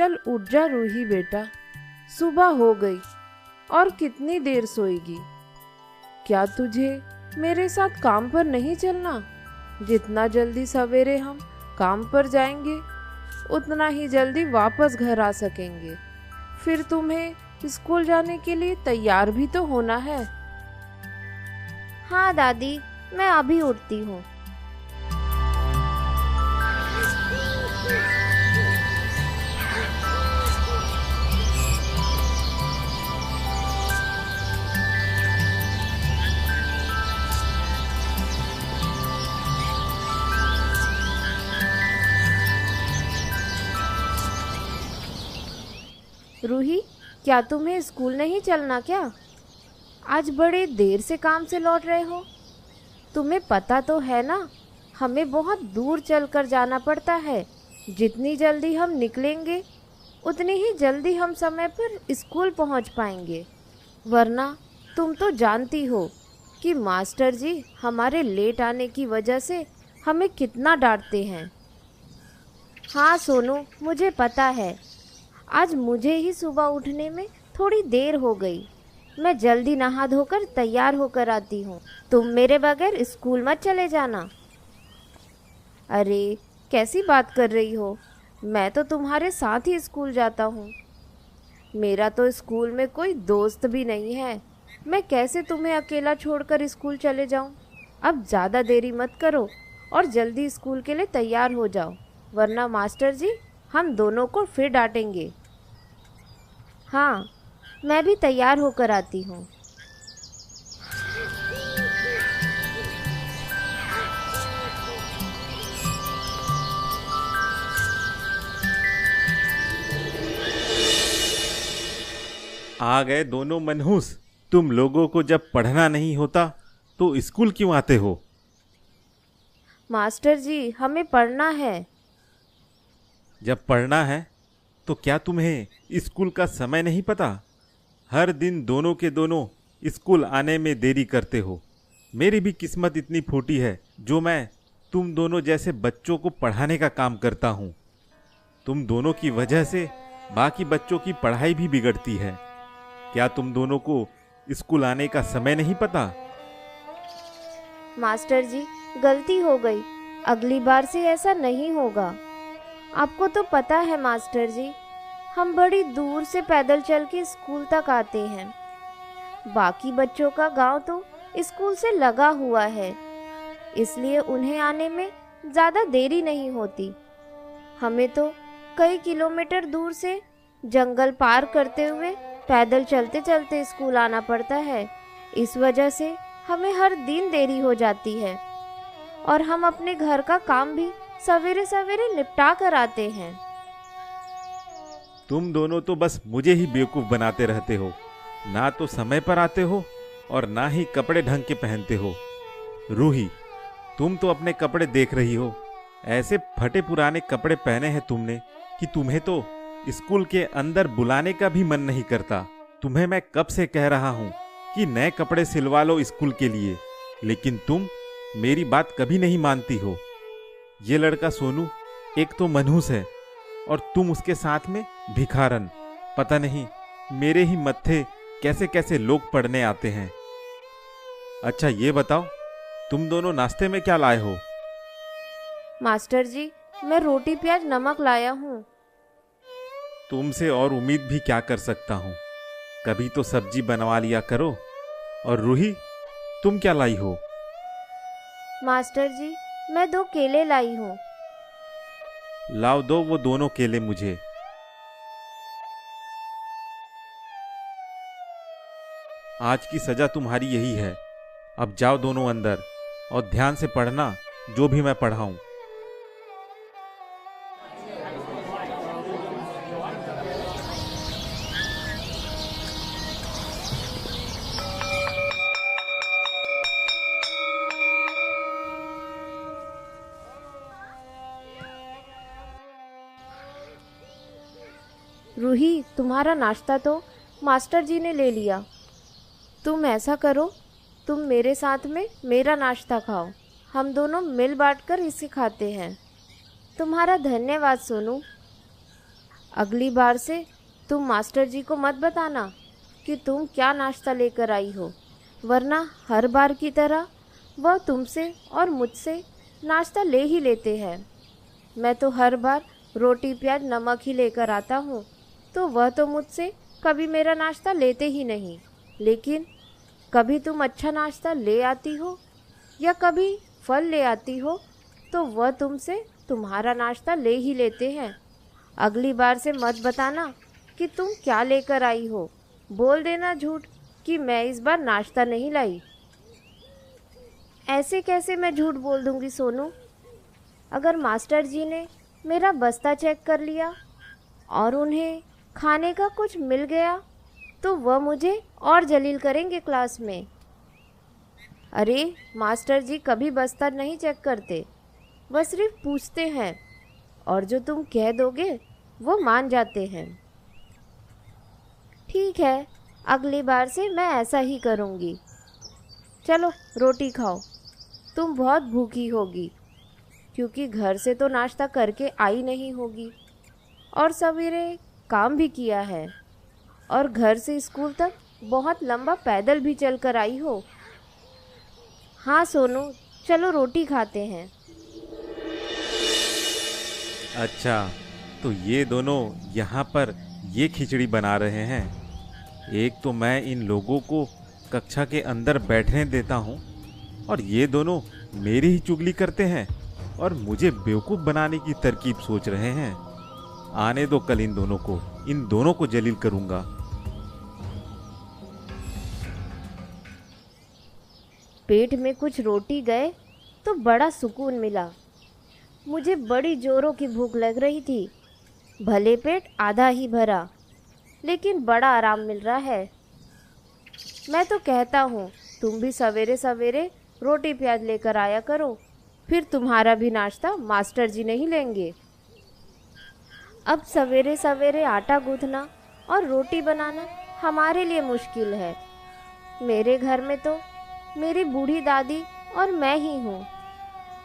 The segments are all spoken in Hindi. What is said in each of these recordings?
चल उठ जा रूही बेटा, सुबह हो गई और कितनी देर सोएगी। क्या तुझे मेरे साथ काम पर नहीं चलना? जितना जल्दी सवेरे हम काम पर जाएंगे उतना ही जल्दी वापस घर आ सकेंगे। फिर तुम्हें स्कूल जाने के लिए तैयार भी तो होना है। हाँ दादी, मैं अभी उठती हूँ। रूही, क्या तुम्हें स्कूल नहीं चलना क्या? आज बड़े देर से काम से लौट रहे हो। तुम्हें पता तो है ना, हमें बहुत दूर चलकर जाना पड़ता है। जितनी जल्दी हम निकलेंगे उतनी ही जल्दी हम समय पर स्कूल पहुंच पाएंगे। वरना तुम तो जानती हो कि मास्टर जी हमारे लेट आने की वजह से हमें कितना डांटते हैं। हाँ सोनू, मुझे पता है। आज मुझे ही सुबह उठने में थोड़ी देर हो गई। मैं जल्दी नहा धोकर तैयार होकर आती हूँ। तुम मेरे बगैर स्कूल मत चले जाना। अरे कैसी बात कर रही हो? मैं तो तुम्हारे साथ ही स्कूल जाता हूँ। मेरा तो स्कूल में कोई दोस्त भी नहीं है। मैं कैसे तुम्हें अकेला छोड़कर स्कूल चले जाऊँ? अब ज़्यादा देरी मत करो और जल्दी स्कूल के लिए तैयार हो जाओ, वरना मास्टर जी हम दोनों को फिर डांटेंगे। हाँ, मैं भी तैयार होकर आती हूँ। आ गए दोनों मनहूस। तुम लोगों को जब पढ़ना नहीं होता तो स्कूल क्यों आते हो? मास्टर जी, हमें पढ़ना है। जब पढ़ना है तो क्या तुम्हें स्कूल का समय नहीं पता? हर दिन दोनों के दोनों स्कूल आने में देरी करते हो। मेरी भी किस्मत इतनी फूटी है जो मैं तुम दोनों जैसे बच्चों को पढ़ाने का काम करता हूँ। तुम दोनों की वजह से बाकी बच्चों की पढ़ाई भी बिगड़ती है। क्या तुम दोनों को स्कूल आने का समय नहीं पता? मास्टर जी, गलती हो गई। अगली बार से ऐसा नहीं होगा। आपको तो पता है मास्टर जी, हम बड़ी दूर से पैदल चल के स्कूल तक आते हैं। बाकी बच्चों का गांव तो स्कूल से लगा हुआ है, इसलिए उन्हें आने में ज़्यादा देरी नहीं होती। हमें तो कई किलोमीटर दूर से जंगल पार करते हुए पैदल चलते चलते स्कूल आना पड़ता है। इस वजह से हमें हर दिन देरी हो जाती है और हम अपने घर का काम भी सवेरे सवेरे निपटा कर आते हैं। तुम दोनों तो बस मुझे ही बेवकूफ़ बनाते रहते हो। ना तो समय पर आते हो और ना ही कपड़े ढंग के पहनते हो। रूही, तुम तो अपने कपड़े देख रही हो। ऐसे फटे पुराने कपड़े पहने हैं तुमने कि तुम्हें तो स्कूल के अंदर बुलाने का भी मन नहीं करता। तुम्हें मैं कब से कह रहा हूँ कि नए कपड़े सिलवा लो स्कूल के लिए, लेकिन तुम मेरी बात कभी नहीं मानती हो। ये लड़का सोनू एक तो मनहूस है और तुम उसके साथ में भिखारन। पता नहीं मेरे ही मत्थे कैसे कैसे लोग पढ़ने आते हैं। अच्छा ये बताओ, तुम दोनों नाश्ते में क्या लाए हो? मास्टर जी, मैं रोटी प्याज नमक लाया हूँ। तुमसे और उम्मीद भी क्या कर सकता हूँ। कभी तो सब्जी बनवा लिया करो। और रूही, तुम क्या लाई हो? मास्टर जी, मैं 2 केले लाई हूँ। लाओ दो वो दोनों केले मुझे। आज की सजा तुम्हारी यही है। अब जाओ दोनों अंदर और ध्यान से पढ़ना जो भी मैं पढ़ाऊं। रूही, तुम्हारा नाश्ता तो मास्टर जी ने ले लिया। तुम ऐसा करो, तुम मेरे साथ में मेरा नाश्ता खाओ। हम दोनों मिल बांट कर इसे खाते हैं। तुम्हारा धन्यवाद सोनू। अगली बार से तुम मास्टर जी को मत बताना कि तुम क्या नाश्ता लेकर आई हो, वरना हर बार की तरह वह तुमसे और मुझसे नाश्ता ले ही लेते हैं। मैं तो हर बार रोटी प्याज नमक ही लेकर आता हूँ, तो वह तो मुझसे कभी मेरा नाश्ता लेते ही नहीं। लेकिन कभी तुम अच्छा नाश्ता ले आती हो या कभी फल ले आती हो तो वह तुमसे तुम्हारा नाश्ता ले ही लेते हैं। अगली बार से मत बताना कि तुम क्या लेकर आई हो, बोल देना झूठ कि मैं इस बार नाश्ता नहीं लाई। ऐसे कैसे मैं झूठ बोल दूंगी सोनू? अगर मास्टर जी ने मेरा बस्ता चेक कर लिया और उन्हें खाने का कुछ मिल गया तो वह मुझे और जलील करेंगे क्लास में। अरे मास्टर जी कभी बस्ता नहीं चेक करते, वह सिर्फ पूछते हैं और जो तुम कह दोगे वो मान जाते हैं। ठीक है, अगली बार से मैं ऐसा ही करूँगी। चलो रोटी खाओ, तुम बहुत भूखी होगी क्योंकि घर से तो नाश्ता करके आई नहीं होगी और सवेरे काम भी किया है और घर से स्कूल तक बहुत लंबा पैदल भी चल कर आई हो। हाँ सोनू, चलो रोटी खाते हैं। अच्छा, तो ये दोनों यहाँ पर ये खिचड़ी बना रहे हैं। एक तो मैं इन लोगों को कक्षा के अंदर बैठने देता हूँ और ये दोनों मेरी ही चुगली करते हैं और मुझे बेवकूफ़ बनाने की तरकीब सोच रहे हैं। आने दो कल इन दोनों को जलील करूँगा। पेट में कुछ रोटी गए तो बड़ा सुकून मिला। मुझे बड़ी जोरों की भूख लग रही थी। भले पेट आधा ही भरा, लेकिन बड़ा आराम मिल रहा है। मैं तो कहता हूँ तुम भी सवेरे सवेरे रोटी प्याज लेकर आया करो, फिर तुम्हारा भी नाश्ता मास्टर जी नहीं लेंगे। अब सवेरे सवेरे आटा गूंथना और रोटी बनाना हमारे लिए मुश्किल है। मेरे घर में तो मेरी बूढ़ी दादी और मैं ही हूँ।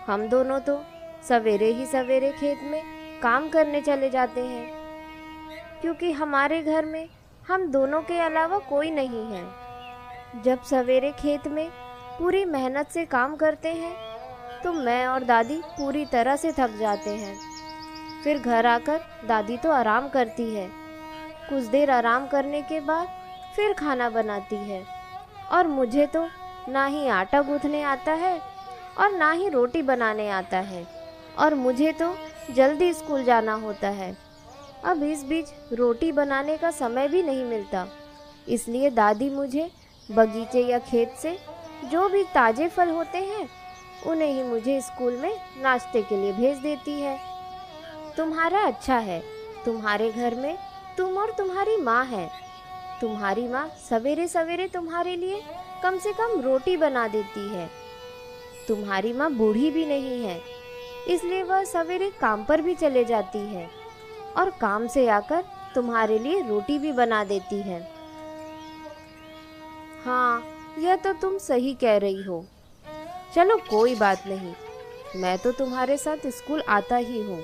हम दोनों तो सवेरे ही सवेरे खेत में काम करने चले जाते हैं, क्योंकि हमारे घर में हम दोनों के अलावा कोई नहीं है। जब सवेरे खेत में पूरी मेहनत से काम करते हैं तो मैं और दादी पूरी तरह से थक जाते हैं। फिर घर आकर दादी तो आराम करती है। कुछ देर आराम करने के बाद फिर खाना बनाती है और मुझे तो ना ही आटा गूंथने आता है और ना ही रोटी बनाने आता है और मुझे तो जल्दी स्कूल जाना होता है। अब इस बीच रोटी बनाने का समय भी नहीं मिलता, इसलिए दादी मुझे बगीचे या खेत से जो भी ताज़े फल होते हैं उन्हें ही मुझे स्कूल में नाश्ते के लिए भेज देती है। तुम्हारा अच्छा है, तुम्हारे घर में तुम और तुम्हारी माँ है। तुम्हारी माँ सवेरे सवेरे तुम्हारे लिए कम से कम रोटी बना देती है। तुम्हारी माँ बूढ़ी भी नहीं है, इसलिए वह सवेरे काम पर भी चले जाती है और काम से आकर तुम्हारे लिए रोटी भी बना देती है। हाँ, यह तो तुम सही कह रही हो। चलो कोई बात नहीं, मैं तो तुम्हारे साथ स्कूल आता ही हूँ।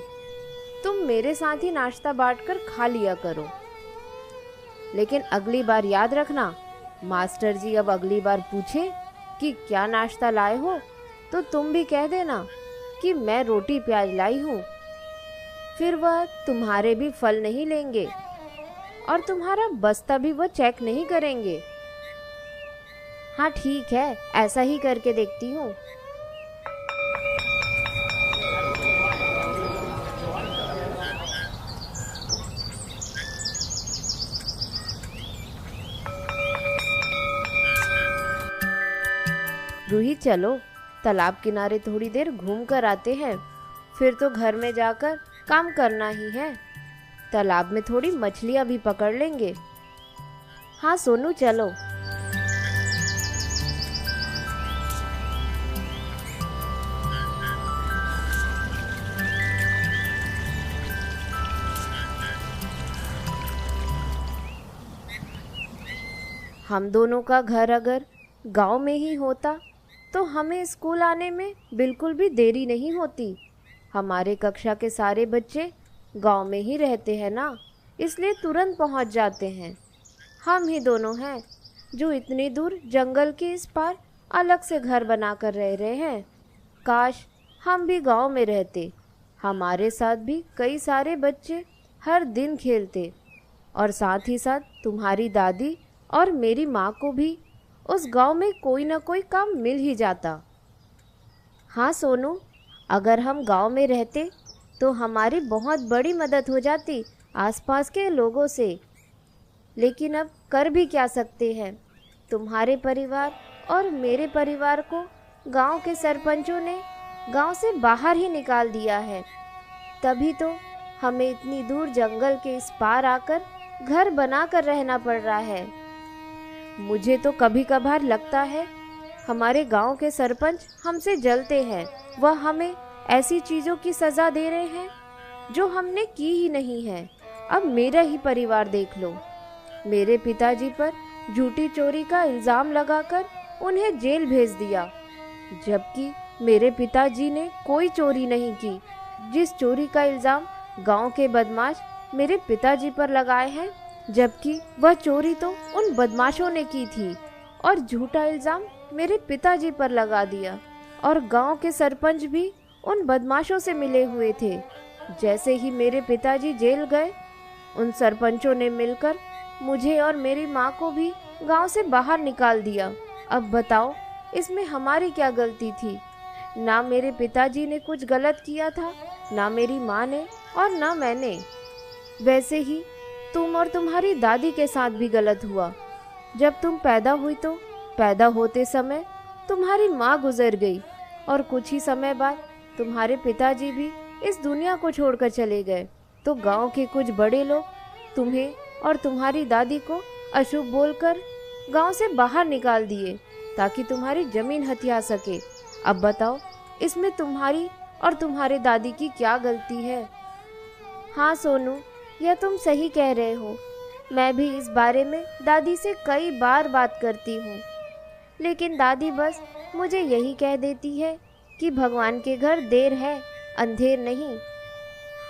तुम मेरे साथ ही नाश्ता बांटकर खा लिया करो। लेकिन अगली बार याद रखना, मास्टर जी अब अगली बार पूछे कि क्या नाश्ता लाए हो तो तुम भी कह देना कि मैं रोटी प्याज लाई हूँ। फिर वह तुम्हारे भी फल नहीं लेंगे और तुम्हारा बस्ता भी वह चेक नहीं करेंगे। हाँ ठीक है, ऐसा ही करके देखती हूँ। रूही चलो तालाब किनारे थोड़ी देर घूम कर आते हैं, फिर तो घर में जाकर काम करना ही है। तालाब में थोड़ी मछलियाँ भी पकड़ लेंगे। हाँ सोनू चलो। हम दोनों का घर अगर गांव में ही होता तो हमें स्कूल आने में बिल्कुल भी देरी नहीं होती। हमारे कक्षा के सारे बच्चे गांव में ही रहते हैं ना, इसलिए तुरंत पहुंच जाते हैं। हम ही दोनों हैं जो इतनी दूर जंगल के इस पार अलग से घर बनाकर रह रहे हैं। काश हम भी गांव में रहते, हमारे साथ भी कई सारे बच्चे हर दिन खेलते, और साथ ही साथ तुम्हारी दादी और मेरी माँ को भी उस गांव में कोई ना कोई काम मिल ही जाता। हाँ सोनू, अगर हम गांव में रहते तो हमारी बहुत बड़ी मदद हो जाती आसपास के लोगों से। लेकिन अब कर भी क्या सकते हैं, तुम्हारे परिवार और मेरे परिवार को गांव के सरपंचों ने गांव से बाहर ही निकाल दिया है। तभी तो हमें इतनी दूर जंगल के इस पार आकर घर बनाकर रहना पड़ रहा है। मुझे तो कभी कभार लगता है हमारे गांव के सरपंच हमसे जलते हैं। वह हमें ऐसी चीज़ों की सज़ा दे रहे हैं जो हमने की ही नहीं है। अब मेरा ही परिवार देख लो, मेरे पिताजी पर झूठी चोरी का इल्ज़ाम लगाकर उन्हें जेल भेज दिया, जबकि मेरे पिताजी ने कोई चोरी नहीं की। जिस चोरी का इल्ज़ाम गांव के बदमाश मेरे पिताजी पर लगाए हैं, जबकि वह चोरी तो उन बदमाशों ने की थी, और झूठा इल्ज़ाम मेरे पिताजी पर लगा दिया। और गांव के सरपंच भी उन बदमाशों से मिले हुए थे। जैसे ही मेरे पिताजी जेल गए, उन सरपंचों ने मिलकर मुझे और मेरी माँ को भी गांव से बाहर निकाल दिया। अब बताओ, इसमें हमारी क्या गलती थी? ना मेरे पिताजी ने कुछ गलत किया था, ना मेरी माँ ने, और ना मैंने। वैसे ही तुम और तुम्हारी दादी के साथ भी गलत हुआ। जब तुम पैदा हुई तो पैदा होते समय तुम्हारी माँ गुजर गई, और कुछ ही समय बाद तुम्हारे पिताजी भी इस दुनिया को छोड़कर चले गए। तो गांव के कुछ बड़े लोग तुम्हें और तुम्हारी दादी को अशुभ बोलकर गांव से बाहर निकाल दिए ताकि तुम्हारी जमीन हथिया सके। अब बताओ, इसमें तुम्हारी और तुम्हारे दादी की क्या गलती है? हाँ सोनू, यह तुम सही कह रहे हो। मैं भी इस बारे में दादी से कई बार बात करती हूँ, लेकिन दादी बस मुझे यही कह देती है कि भगवान के घर देर है, अंधेर नहीं।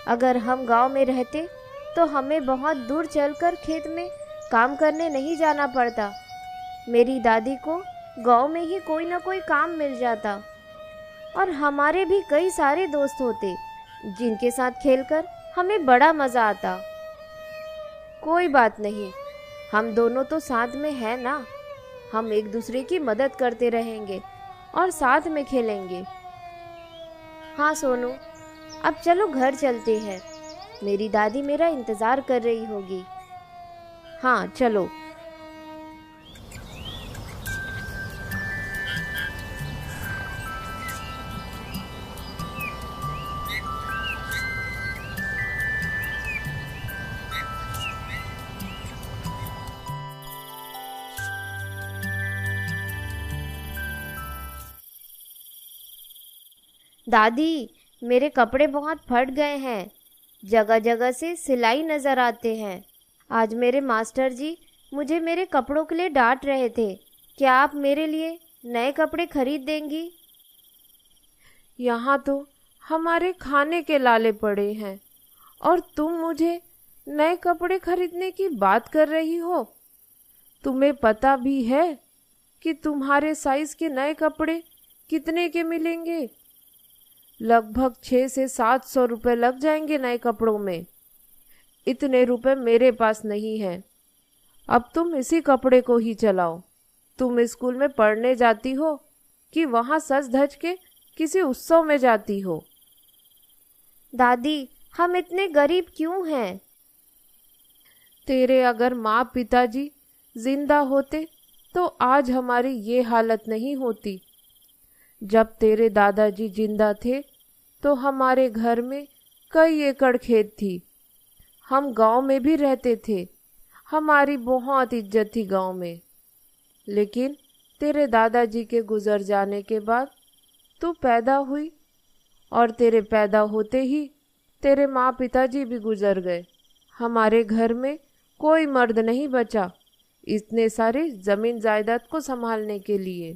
अगर हम गांव में रहते तो हमें बहुत दूर चलकर खेत में काम करने नहीं जाना पड़ता। मेरी दादी को गांव में ही कोई ना कोई काम मिल जाता, और हमारे भी कई सारे दोस्त होते जिनके साथ खेलकर हमें बड़ा मज़ा आता। कोई बात नहीं, हम दोनों तो साथ में हैं ना। हम एक दूसरे की मदद करते रहेंगे और साथ में खेलेंगे। हाँ सोनू, अब चलो घर चलते हैं। मेरी दादी मेरा इंतज़ार कर रही होगी। हाँ चलो। दादी, मेरे कपड़े बहुत फट गए हैं, जगह जगह से सिलाई नज़र आते हैं। आज मेरे मास्टर जी मुझे मेरे कपड़ों के लिए डांट रहे थे। क्या आप मेरे लिए नए कपड़े खरीद देंगी? यहाँ तो हमारे खाने के लाले पड़े हैं और तुम मुझे नए कपड़े खरीदने की बात कर रही हो। तुम्हें पता भी है कि तुम्हारे साइज के नए कपड़े कितने के मिलेंगे? लगभग 600 से 700 रुपये लग जाएंगे नए कपड़ों में। इतने रुपए मेरे पास नहीं है। अब तुम इसी कपड़े को ही चलाओ। तुम स्कूल में पढ़ने जाती हो कि वहाँ सज धज के किसी उत्सव में जाती हो? दादी, हम इतने गरीब क्यों हैं? तेरे अगर माँ पिताजी जिंदा होते तो आज हमारी ये हालत नहीं होती। जब तेरे दादाजी जिंदा थे तो हमारे घर में कई एकड़ खेत थी। हम गांव में भी रहते थे। हमारी बहुत इज्जत थी गांव में। लेकिन तेरे दादाजी के गुजर जाने के बाद तू पैदा हुई, और तेरे पैदा होते ही तेरे माँ पिताजी भी गुजर गए। हमारे घर में कोई मर्द नहीं बचा इतने सारे जमीन जायदाद को संभालने के लिए।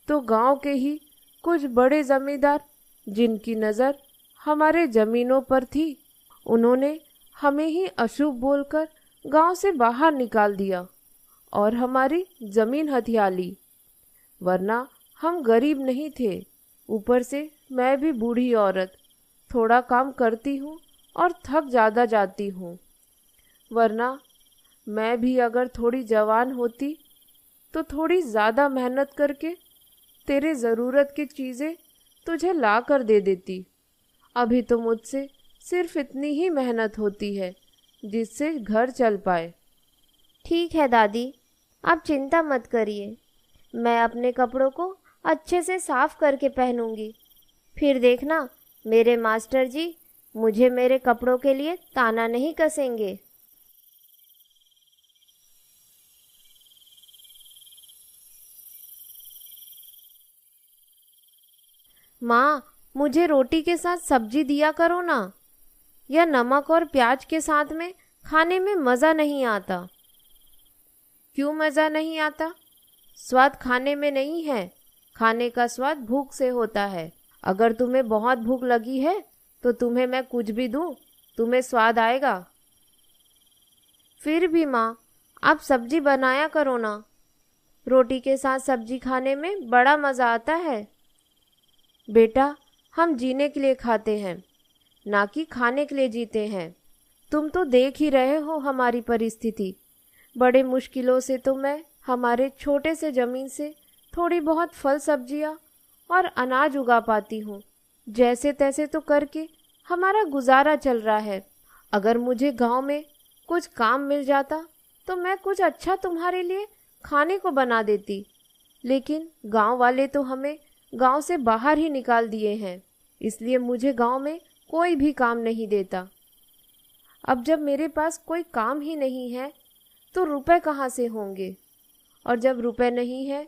तो गांव के ही कुछ बड़े जमींदार जिनकी नज़र हमारे ज़मीनों पर थी, उन्होंने हमें ही अशुभ बोलकर गांव से बाहर निकाल दिया और हमारी जमीन हथिया ली। वरना हम गरीब नहीं थे, ऊपर से मैं भी बूढ़ी औरत, थोड़ा काम करती हूँ और थक ज़्यादा जाती हूँ। वरना मैं भी अगर थोड़ी जवान होती तो थोड़ी ज़्यादा मेहनत करके तेरे ज़रूरत की चीज़ें तुझे ला कर दे देती। अभी तो मुझसे सिर्फ इतनी ही मेहनत होती है जिससे घर चल पाए। ठीक है दादी, आप चिंता मत करिए। मैं अपने कपड़ों को अच्छे से साफ करके पहनूंगी। फिर देखना मेरे मास्टर जी मुझे मेरे कपड़ों के लिए ताना नहीं कसेंगे। माँ, मुझे रोटी के साथ सब्जी दिया करो ना। यह नमक और प्याज के साथ में खाने में मज़ा नहीं आता। क्यों मज़ा नहीं आता? स्वाद खाने में नहीं है, खाने का स्वाद भूख से होता है। अगर तुम्हें बहुत भूख लगी है तो तुम्हें मैं कुछ भी दूं, तुम्हें स्वाद आएगा। फिर भी माँ, आप सब्जी बनाया करो ना। रोटी के साथ सब्जी खाने में बड़ा मज़ा आता है। बेटा, हम जीने के लिए खाते हैं, ना कि खाने के लिए जीते हैं। तुम तो देख ही रहे हो हमारी परिस्थिति। बड़े मुश्किलों से तो मैं हमारे छोटे से ज़मीन से थोड़ी बहुत फल सब्जियां और अनाज उगा पाती हूँ। जैसे तैसे तो करके हमारा गुजारा चल रहा है। अगर मुझे गांव में कुछ काम मिल जाता तो मैं कुछ अच्छा तुम्हारे लिए खाने को बना देती, लेकिन गांव वाले तो हमें गांव से बाहर ही निकाल दिए हैं, इसलिए मुझे गांव में कोई भी काम नहीं देता। अब जब मेरे पास कोई काम ही नहीं है तो रुपए कहाँ से होंगे? और जब रुपए नहीं है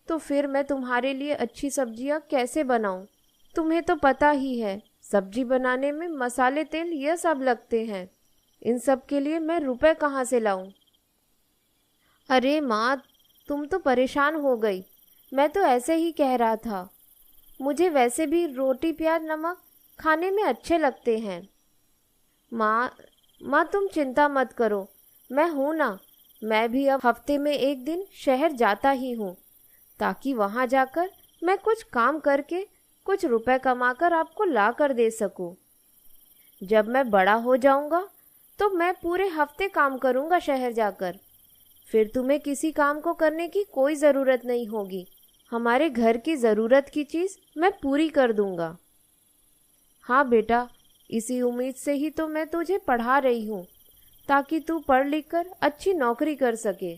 तो फिर मैं तुम्हारे लिए अच्छी सब्जियां कैसे बनाऊं? तुम्हें तो पता ही है, सब्जी बनाने में मसाले, तेल ये सब लगते हैं। इन सब के लिए मैं रुपए कहाँ से लाऊं? अरे माँ, तुम तो परेशान हो गई। मैं तो ऐसे ही कह रहा था। मुझे वैसे भी रोटी प्याज नमक खाने में अच्छे लगते हैं। माँ तुम चिंता मत करो, मैं हूँ ना। मैं भी अब हफ्ते में एक दिन शहर जाता ही हूँ, ताकि वहाँ जाकर मैं कुछ काम करके कुछ रुपए कमाकर आपको ला कर दे सकूँ। जब मैं बड़ा हो जाऊँगा तो मैं पूरे हफ्ते काम करूँगा शहर जाकर। फिर तुम्हें किसी काम को करने की कोई ज़रूरत नहीं होगी। हमारे घर की ज़रूरत की चीज़ मैं पूरी कर दूँगा। हाँ बेटा, इसी उम्मीद से ही तो मैं तुझे पढ़ा रही हूँ, ताकि तू पढ़ लिख कर अच्छी नौकरी कर सके।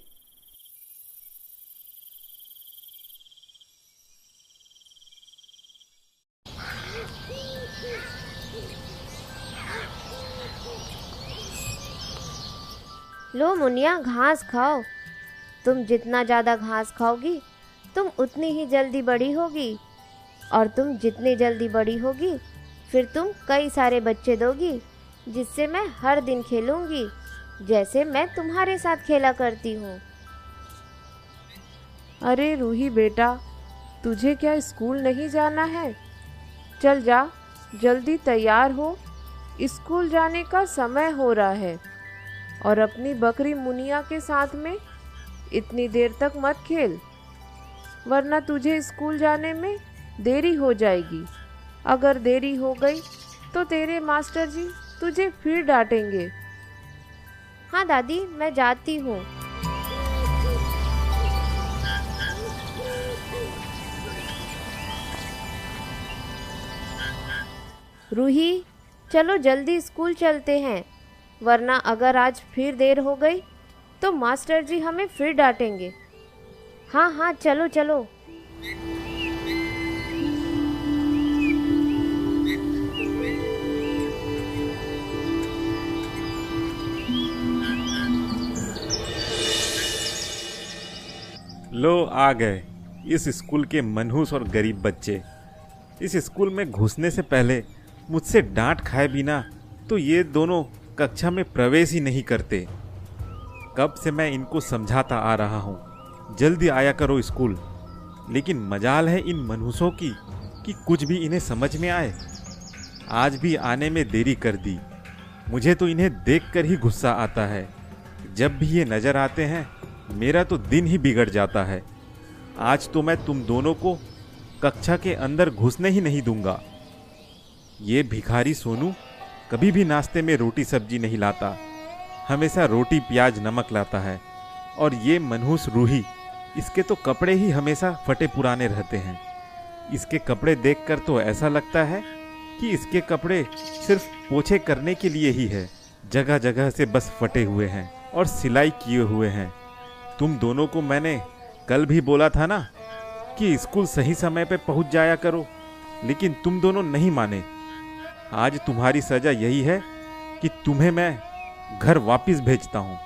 लो मुनिया, घास खाओ। तुम जितना ज़्यादा घास खाओगी तुम उतनी ही जल्दी बड़ी होगी, और तुम जितनी जल्दी बड़ी होगी फिर तुम कई सारे बच्चे दोगी, जिससे मैं हर दिन खेलूंगी, जैसे मैं तुम्हारे साथ खेला करती हूँ। अरे रूही बेटा, तुझे क्या स्कूल नहीं जाना है? चल जा, जल्दी तैयार हो, स्कूल जाने का समय हो रहा है। और अपनी बकरी मुनिया के साथ में इतनी देर तक मत खेल, वरना तुझे स्कूल जाने में देरी हो जाएगी। अगर देरी हो गई तो तेरे मास्टर जी तुझे फिर डांटेंगे। हाँ दादी, मैं जाती हूँ। रूही, चलो जल्दी स्कूल चलते हैं, वरना अगर आज फिर देर हो गई तो मास्टर जी हमें फिर डांटेंगे। हाँ हाँ, चलो चलो। लो आ गए इस स्कूल के मनहूस और गरीब बच्चे। इस स्कूल में घुसने से पहले मुझसे डांट खाए बिना तो ये दोनों कक्षा में प्रवेश ही नहीं करते। कब से मैं इनको समझाता आ रहा हूँ, जल्दी आया करो स्कूल, लेकिन मजाल है इन मनहूसों की कि कुछ भी इन्हें समझ में आए। आज भी आने में देरी कर दी। मुझे तो इन्हें देखकर ही गुस्सा आता है। जब भी ये नजर आते हैं मेरा तो दिन ही बिगड़ जाता है। आज तो मैं तुम दोनों को कक्षा के अंदर घुसने ही नहीं दूंगा। ये भिखारी सोनू कभी भी नाश्ते में रोटी सब्जी नहीं लाता, हमेशा रोटी प्याज नमक लाता है। और ये मनहूस रूही, इसके तो कपड़े ही हमेशा फटे पुराने रहते हैं। इसके कपड़े देखकर तो ऐसा लगता है कि इसके कपड़े सिर्फ पोछे करने के लिए ही है। जगह जगह से बस फटे हुए हैं और सिलाई किए हुए हैं। तुम दोनों को मैंने कल भी बोला था ना कि स्कूल सही समय पे पहुंच जाया करो, लेकिन तुम दोनों नहीं माने। आज तुम्हारी सजा यही है कि तुम्हें मैं घर वापस भेजता हूँ,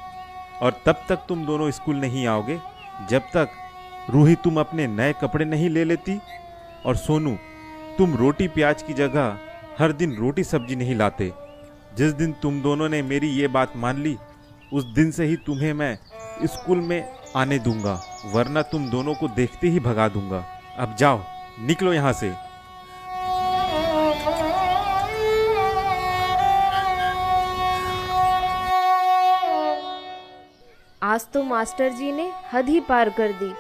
और तब तक तुम दोनों स्कूल नहीं आओगे जब तक रूही तुम अपने नए कपड़े नहीं ले लेती, और सोनू तुम रोटी प्याज की जगह हर दिन रोटी सब्जी नहीं लाते। जिस दिन तुम दोनों ने मेरी ये बात मान ली उस दिन से ही तुम्हें मैं स्कूल में आने दूंगा, वरना तुम दोनों को देखते ही भगा दूंगा। अब जाओ, निकलो यहाँ से। आज तो मास्टर जी ने हद ही पार कर दी।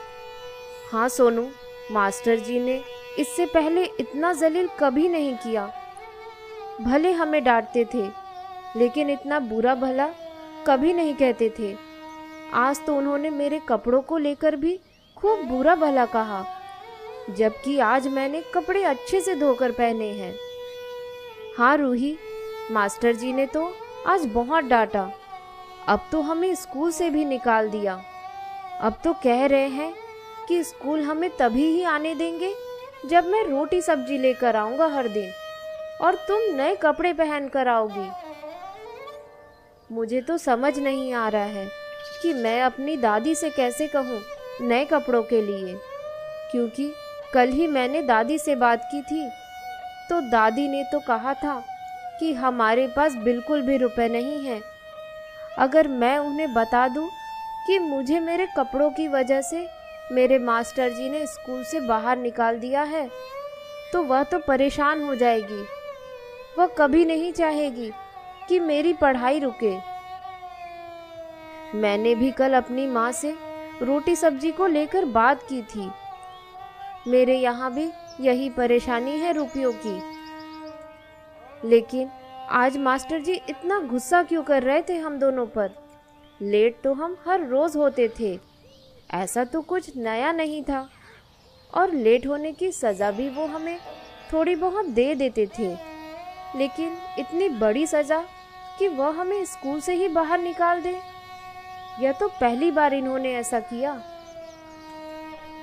हाँ सोनू, मास्टर जी ने इससे पहले इतना जलील कभी नहीं किया। भले हमें डांटते थे, लेकिन इतना बुरा भला कभी नहीं कहते थे। आज तो उन्होंने मेरे कपड़ों को लेकर भी खूब बुरा भला कहा, जबकि आज मैंने कपड़े अच्छे से धोकर पहने हैं। हाँ रूही, मास्टर जी ने तो आज बहुत डांटा। अब तो हमें स्कूल से भी निकाल दिया। अब तो कह रहे हैं कि स्कूल हमें तभी ही आने देंगे जब मैं रोटी सब्जी लेकर आऊंगा हर दिन, और तुम नए कपड़े पहन कर आओगी। मुझे तो समझ नहीं आ रहा है कि मैं अपनी दादी से कैसे कहूँ नए कपड़ों के लिए, क्योंकि कल ही मैंने दादी से बात की थी, तो दादी ने तो कहा था कि हमारे पास बिल्कुल भी रुपए नहीं हैं। अगर मैं उन्हें बता दूं कि मुझे मेरे कपड़ों की वजह से मेरे मास्टर जी ने स्कूल से बाहर निकाल दिया है, तो वह तो परेशान हो जाएगी। वह कभी नहीं चाहेगी कि मेरी पढ़ाई रुके। मैंने भी कल अपनी माँ से रोटी सब्जी को लेकर बात की थी। मेरे यहाँ भी यही परेशानी है रुपयों की। लेकिन आज मास्टर जी इतना गुस्सा क्यों कर रहे थे हम दोनों पर? लेट तो हम हर रोज होते थे, ऐसा तो कुछ नया नहीं था। और लेट होने की सज़ा भी वो हमें थोड़ी बहुत दे देते थे, लेकिन इतनी बड़ी सज़ा कि वह हमें स्कूल से ही बाहर निकाल दे, यह तो पहली बार इन्होंने ऐसा किया।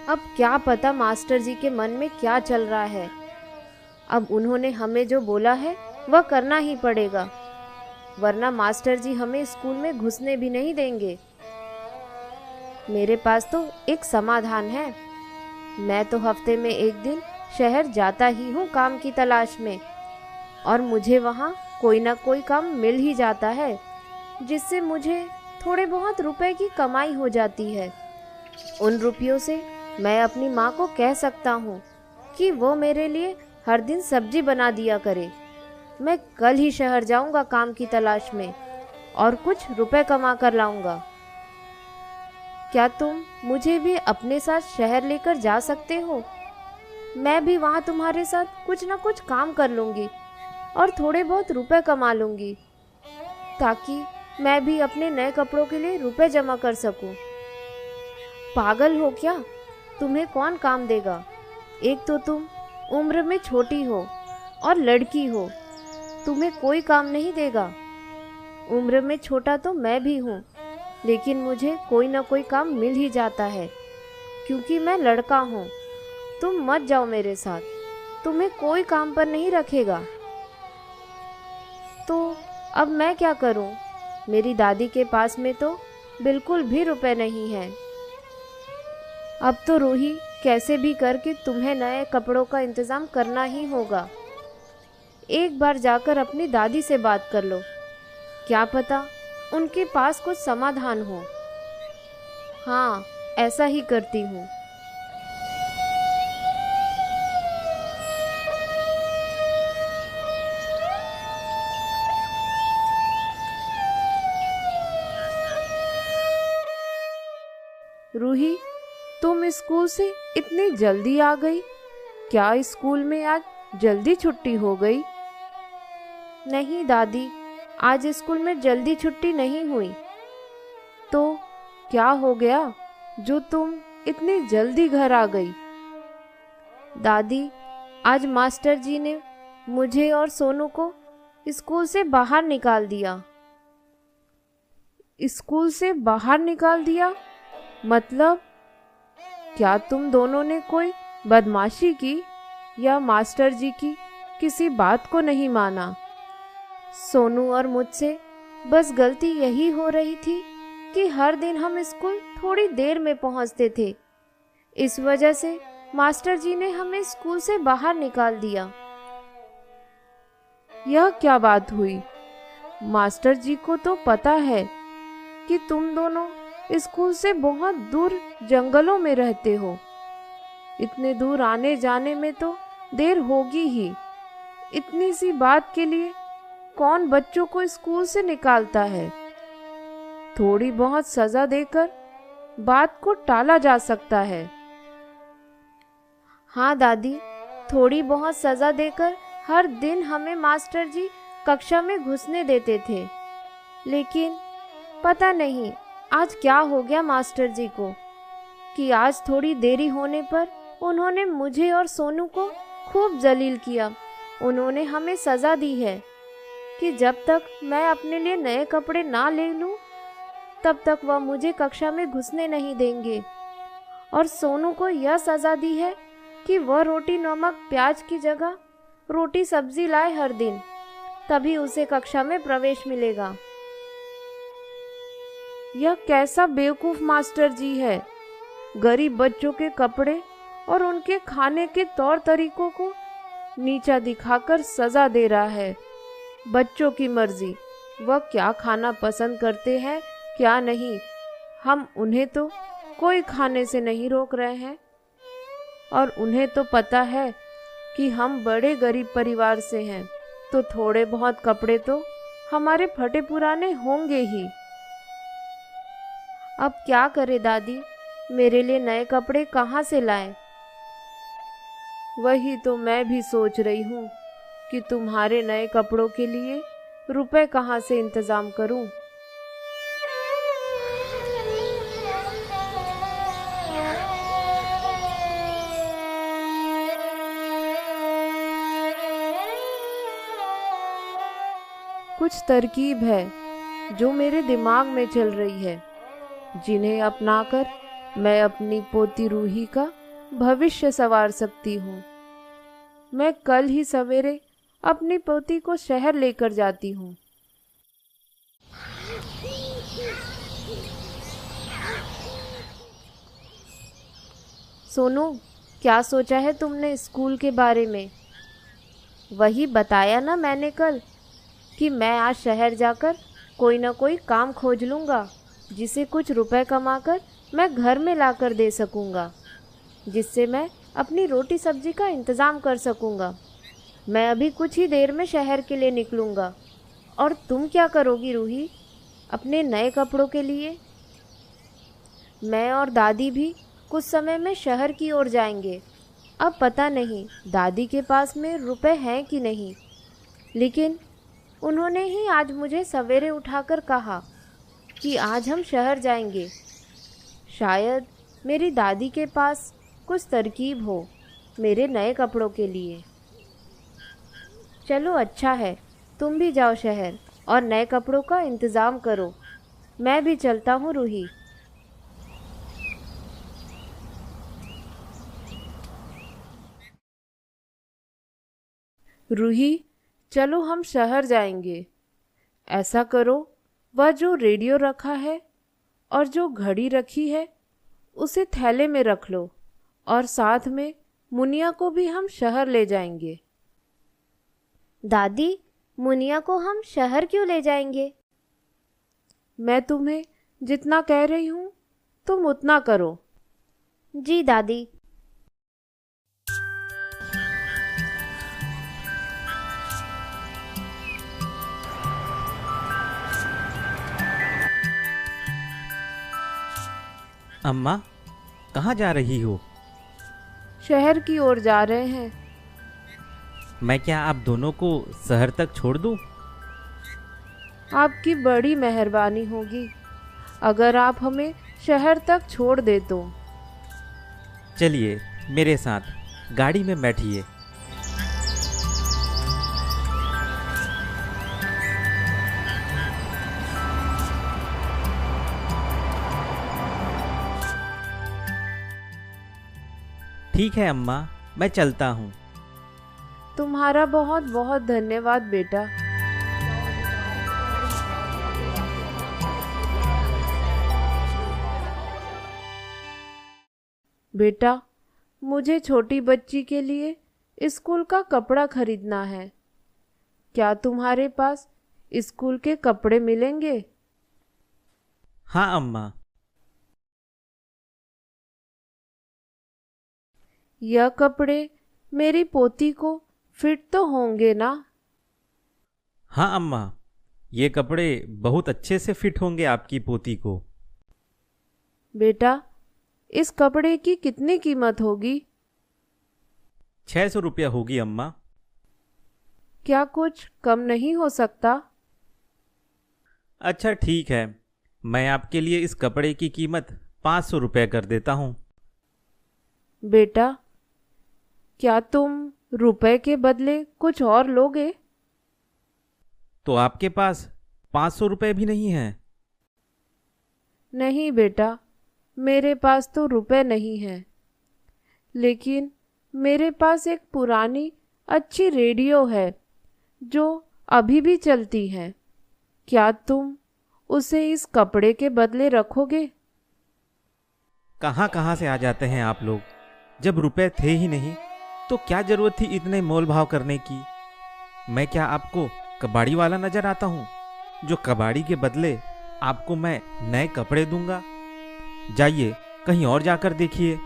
अब क्या पता मास्टर जी के मन में क्या चल रहा है। अब उन्होंने हमें जो बोला है वह करना ही पड़ेगा, वरना मास्टर जी हमें स्कूल में घुसने भी नहीं देंगे। मेरे पास तो एक समाधान है। मैं तो हफ्ते में एक दिन शहर जाता ही हूँ काम की तलाश में, और मुझे वहाँ कोई ना कोई काम मिल ही जाता है, जिससे मुझे थोड़े बहुत रुपए की कमाई हो जाती है। उन रुपयों से मैं अपनी माँ को कह सकता हूँ कि वो मेरे लिए हर दिन सब्जी बना दिया करे। मैं कल ही शहर जाऊँगा काम की तलाश में और कुछ रुपए कमा कर लाऊंगा। क्या तुम मुझे भी अपने साथ शहर लेकर जा सकते हो? मैं भी वहाँ तुम्हारे साथ कुछ ना कुछ काम कर लूँगी और थोड़े बहुत रुपए कमा लूँगी, ताकि मैं भी अपने नए कपड़ों के लिए रुपए जमा कर सकूं। पागल हो क्या? तुम्हें कौन काम देगा? एक तो तुम उम्र में छोटी हो और लड़की हो, तुम्हें कोई काम नहीं देगा। उम्र में छोटा तो मैं भी हूँ, लेकिन मुझे कोई ना कोई काम मिल ही जाता है, क्योंकि मैं लड़का हूँ। तुम मत जाओ मेरे साथ, तुम्हें कोई काम पर नहीं रखेगा। तो अब मैं क्या करूँ? मेरी दादी के पास में तो बिल्कुल भी रुपए नहीं हैं। अब तो रूही कैसे भी करके तुम्हें नए कपड़ों का इंतज़ाम करना ही होगा। एक बार जाकर अपनी दादी से बात कर लो, क्या पता उनके पास कुछ समाधान हो। हाँ, ऐसा ही करती हूँ। रूही, तुम स्कूल से इतनी जल्दी आ गई? क्या स्कूल में आज जल्दी छुट्टी हो गई? नहीं दादी, आज स्कूल में जल्दी छुट्टी नहीं हुई। तो क्या हो गया जो तुम इतनी जल्दी घर आ गई? दादी, आज मास्टर जी ने मुझे और सोनू को स्कूल से बाहर निकाल दिया। स्कूल से बाहर निकाल दिया? मतलब क्या तुम दोनों ने कोई बदमाशी की या मास्टर जी की किसी बात को नहीं माना? सोनू और मुझसे बस गलती यही हो रही थी कि हर दिन हम स्कूल थोड़ी देर में पहुंचते थे। इस वजह से मास्टर जी ने हमें स्कूल से बाहर निकाल दिया। यह क्या बात हुई? मास्टर जी को तो पता है कि तुम दोनों स्कूल से बहुत दूर जंगलों में रहते हो। इतने दूर आने जाने में तो देर होगी ही। इतनी सी बात के लिए कौन बच्चों को स्कूल से निकालता है? थोड़ी बहुत सजा देकर बात को टाला जा सकता है। हाँ दादी, थोड़ी बहुत सजा देकर हर दिन हमें मास्टर जी कक्षा में घुसने देते थे। लेकिन पता नहीं आज क्या हो गया मास्टर जी को कि आज थोड़ी देरी होने पर उन्होंने मुझे और सोनू को खूब जलील किया। उन्होंने हमें सजा दी है कि जब तक मैं अपने लिए नए कपड़े ना ले लूं, तब तक वह मुझे कक्षा में घुसने नहीं देंगे। और सोनू को यह सजा दी है कि वह रोटी नमक प्याज की जगह रोटी सब्जी लाए हर दिन, तभी उसे कक्षा में प्रवेश मिलेगा। यह कैसा बेवकूफ मास्टर जी है? गरीब बच्चों के कपड़े और उनके खाने के तौर तरीकों को नीचा दिखाकर सजा दे रहा है। बच्चों की मर्जी, वह क्या खाना पसंद करते हैं क्या नहीं, हम उन्हें तो कोई खाने से नहीं रोक रहे हैं। और उन्हें तो पता है कि हम बड़े गरीब परिवार से हैं, तो थोड़े बहुत कपड़े तो हमारे फटे पुराने होंगे ही। अब क्या करे दादी, मेरे लिए नए कपड़े कहाँ से लाएं? वही तो मैं भी सोच रही हूँ कि तुम्हारे नए कपड़ों के लिए रुपए कहाँ से इंतजाम करूँ। कुछ तरकीब है जो मेरे दिमाग में चल रही है, जिन्हें अपनाकर मैं अपनी पोती रूही का भविष्य संवार सकती हूँ। मैं कल ही सवेरे अपनी पोती को शहर लेकर जाती हूँ। सोनू, क्या सोचा है तुमने स्कूल के बारे में? वही बताया ना मैंने कल कि मैं आज शहर जाकर कोई ना कोई काम खोज लूँगा, जिसे कुछ रुपए कमाकर मैं घर में लाकर दे सकूँगा, जिससे मैं अपनी रोटी सब्जी का इंतज़ाम कर सकूँगा। मैं अभी कुछ ही देर में शहर के लिए निकलूँगा। और तुम क्या करोगी रूही अपने नए कपड़ों के लिए? मैं और दादी भी कुछ समय में शहर की ओर जाएंगे। अब पता नहीं दादी के पास में रुपए हैं कि नहीं, लेकिन उन्होंने ही आज मुझे सवेरे उठाकर कहा कि आज हम शहर जाएंगे। शायद मेरी दादी के पास कुछ तरकीब हो मेरे नए कपड़ों के लिए। चलो अच्छा है, तुम भी जाओ शहर और नए कपड़ों का इंतज़ाम करो। मैं भी चलता हूँ रूही। रूही, चलो हम शहर जाएंगे। ऐसा करो, वह जो रेडियो रखा है और जो घड़ी रखी है उसे थैले में रख लो, और साथ में मुनिया को भी हम शहर ले जाएंगे। दादी, मुनिया को हम शहर क्यों ले जाएंगे? मैं तुम्हें जितना कह रही हूँ तुम उतना करो। जी दादी। अम्मा, कहाँ जा रही हो? शहर की ओर जा रहे हैं। मैं क्या आप दोनों को शहर तक छोड़ दूं? आपकी बड़ी मेहरबानी होगी अगर आप हमें शहर तक छोड़ दे तो। चलिए मेरे साथ गाड़ी में बैठिए। ठीक है अम्मा, मैं चलता हूँ। तुम्हारा बहुत बहुत धन्यवाद बेटा। बेटा, मुझे छोटी बच्ची के लिए स्कूल का कपड़ा खरीदना है। क्या तुम्हारे पास स्कूल के कपड़े मिलेंगे? हाँ अम्मा। यह कपड़े मेरी पोती को फिट तो होंगे ना? हाँ अम्मा, ये कपड़े बहुत अच्छे से फिट होंगे आपकी पोती को। बेटा, इस कपड़े की कितनी कीमत होगी? 600 रुपया होगी अम्मा। क्या कुछ कम नहीं हो सकता? अच्छा ठीक है, मैं आपके लिए इस कपड़े की कीमत 500 रुपये कर देता हूँ। बेटा, क्या तुम रुपए के बदले कुछ और लोगे? तो आपके पास 500 रुपये भी नहीं हैं? नहीं बेटा, मेरे पास तो रुपए नहीं हैं, लेकिन मेरे पास एक पुरानी अच्छी रेडियो है जो अभी भी चलती है। क्या तुम उसे इस कपड़े के बदले रखोगे? कहाँ कहाँ से आ जाते हैं आप लोग। जब रुपए थे ही नहीं तो क्या जरूरत थी इतने मोल भाव करने की। मैं क्या आपको कबाड़ी वाला नजर आता हूँ जो कबाड़ी के बदले आपको मैं नए कपड़े दूंगा? जाइए कहीं और जाकर देखिए।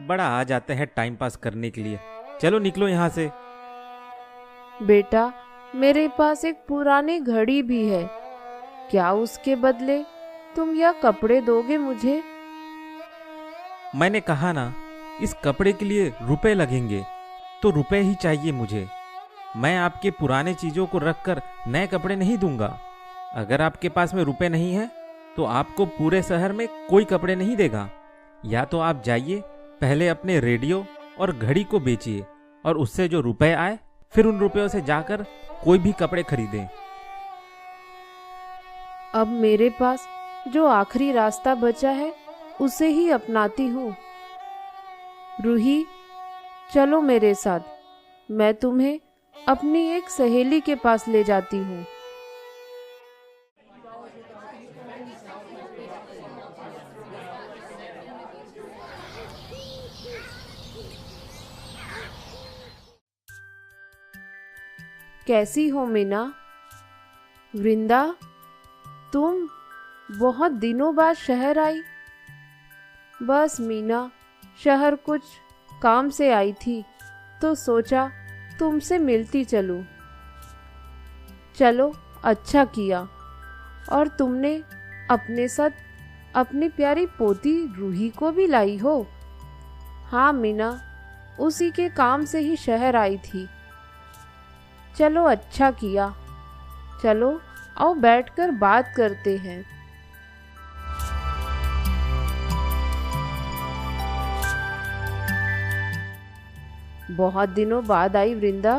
बड़ा आ जाते हैं टाइम पास करने के लिए। चलो निकलो यहाँ से। बेटा, मेरे पास एक पुरानी घड़ी भी है। क्या उसके बदले तुम यह कपड़े दोगे मुझे? मैंने कहा ना, इस कपड़े के लिए रुपए लगेंगे तो रुपए ही चाहिए मुझे। मैं आपके पुराने चीजों को रखकर नए कपड़े नहीं दूंगा। अगर आपके पास में रुपए नहीं है तो आपको पूरे शहर में कोई कपड़े नहीं देगा। या तो आप जाइए पहले अपने रेडियो और घड़ी को बेचिए और उससे जो रुपए आए फिर उन रुपयों से जाकर कोई भी कपड़े खरीदें। अब मेरे पास जो आखिरी रास्ता बचा है उसे ही अपनाती हूँ। रूही, चलो मेरे साथ, मैं तुम्हें अपनी एक सहेली के पास ले जाती हूँ। कैसी हो मीना? वृंदा, तुम बहुत दिनों बाद शहर आई। बस मीना, शहर कुछ काम से आई थी तो सोचा तुमसे मिलती चलूं। चलो, अच्छा किया। और तुमने अपने साथ अपनी प्यारी पोती रूही को भी लाई हो? हाँ मीना, उसी के काम से ही शहर आई थी। चलो, अच्छा किया। चलो आओ बैठकर बात करते हैं। बहुत दिनों बाद आई वृंदा।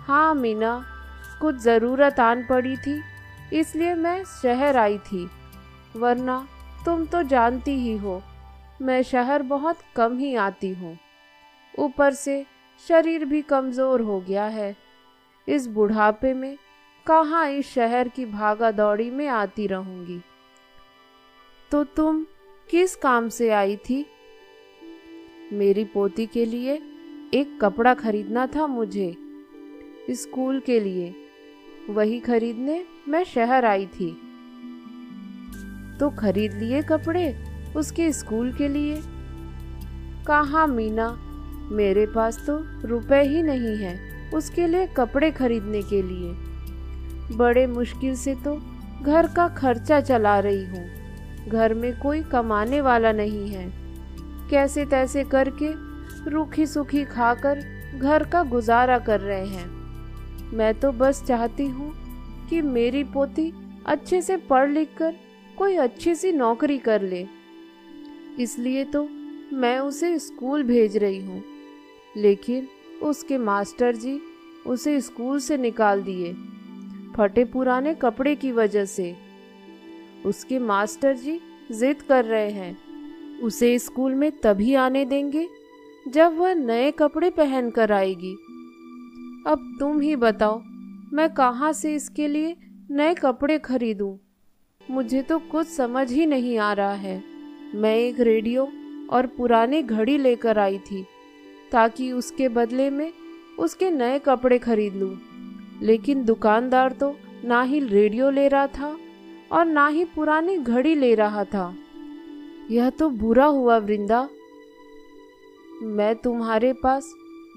हाँ मीना, कुछ ज़रूरत आन पड़ी थी इसलिए मैं शहर आई थी, वरना तुम तो जानती ही हो मैं शहर बहुत कम ही आती हूँ। ऊपर से शरीर भी कमज़ोर हो गया है। इस बुढ़ापे में कहाँ इस शहर की भागा दौड़ी में आती रहूँगी। तो तुम किस काम से आई थी? मेरी पोती के लिए एक कपड़ा खरीदना था मुझे, स्कूल के लिए। वही खरीदने मैं शहर आई थी। तो खरीद लिए कपड़े उसके स्कूल के लिए? कहाँ मीना, मेरे पास तो रुपए ही नहीं हैं उसके लिए कपड़े खरीदने के लिए। बड़े मुश्किल से तो घर का खर्चा चला रही हूँ। घर में कोई कमाने वाला नहीं है कैसे तैसे करके रूखी सूखी खाकर घर का गुजारा कर रहे हैं। मैं तो बस चाहती हूँ कि मेरी पोती अच्छे से पढ़ लिख कर कोई अच्छी सी नौकरी कर ले, इसलिए तो मैं उसे स्कूल भेज रही हूँ। लेकिन उसके मास्टर जी उसे स्कूल से निकाल दिए, फटे पुराने कपड़े की वजह से। उसके मास्टर जी जिद कर रहे हैं, उसे स्कूल में तभी आने देंगे जब वह नए कपड़े पहन कर आएगी। अब तुम ही बताओ, मैं कहाँ से इसके लिए नए कपड़े खरीदूं? मुझे तो कुछ समझ ही नहीं आ रहा है। मैं एक रेडियो और पुरानी घड़ी लेकर आई थी ताकि उसके बदले में उसके नए कपड़े खरीद लूं। लेकिन दुकानदार तो ना ही रेडियो ले रहा था और ना ही पुरानी घड़ी ले रहा था। यह तो बुरा हुआ वृंदा। मैं तुम्हारे पास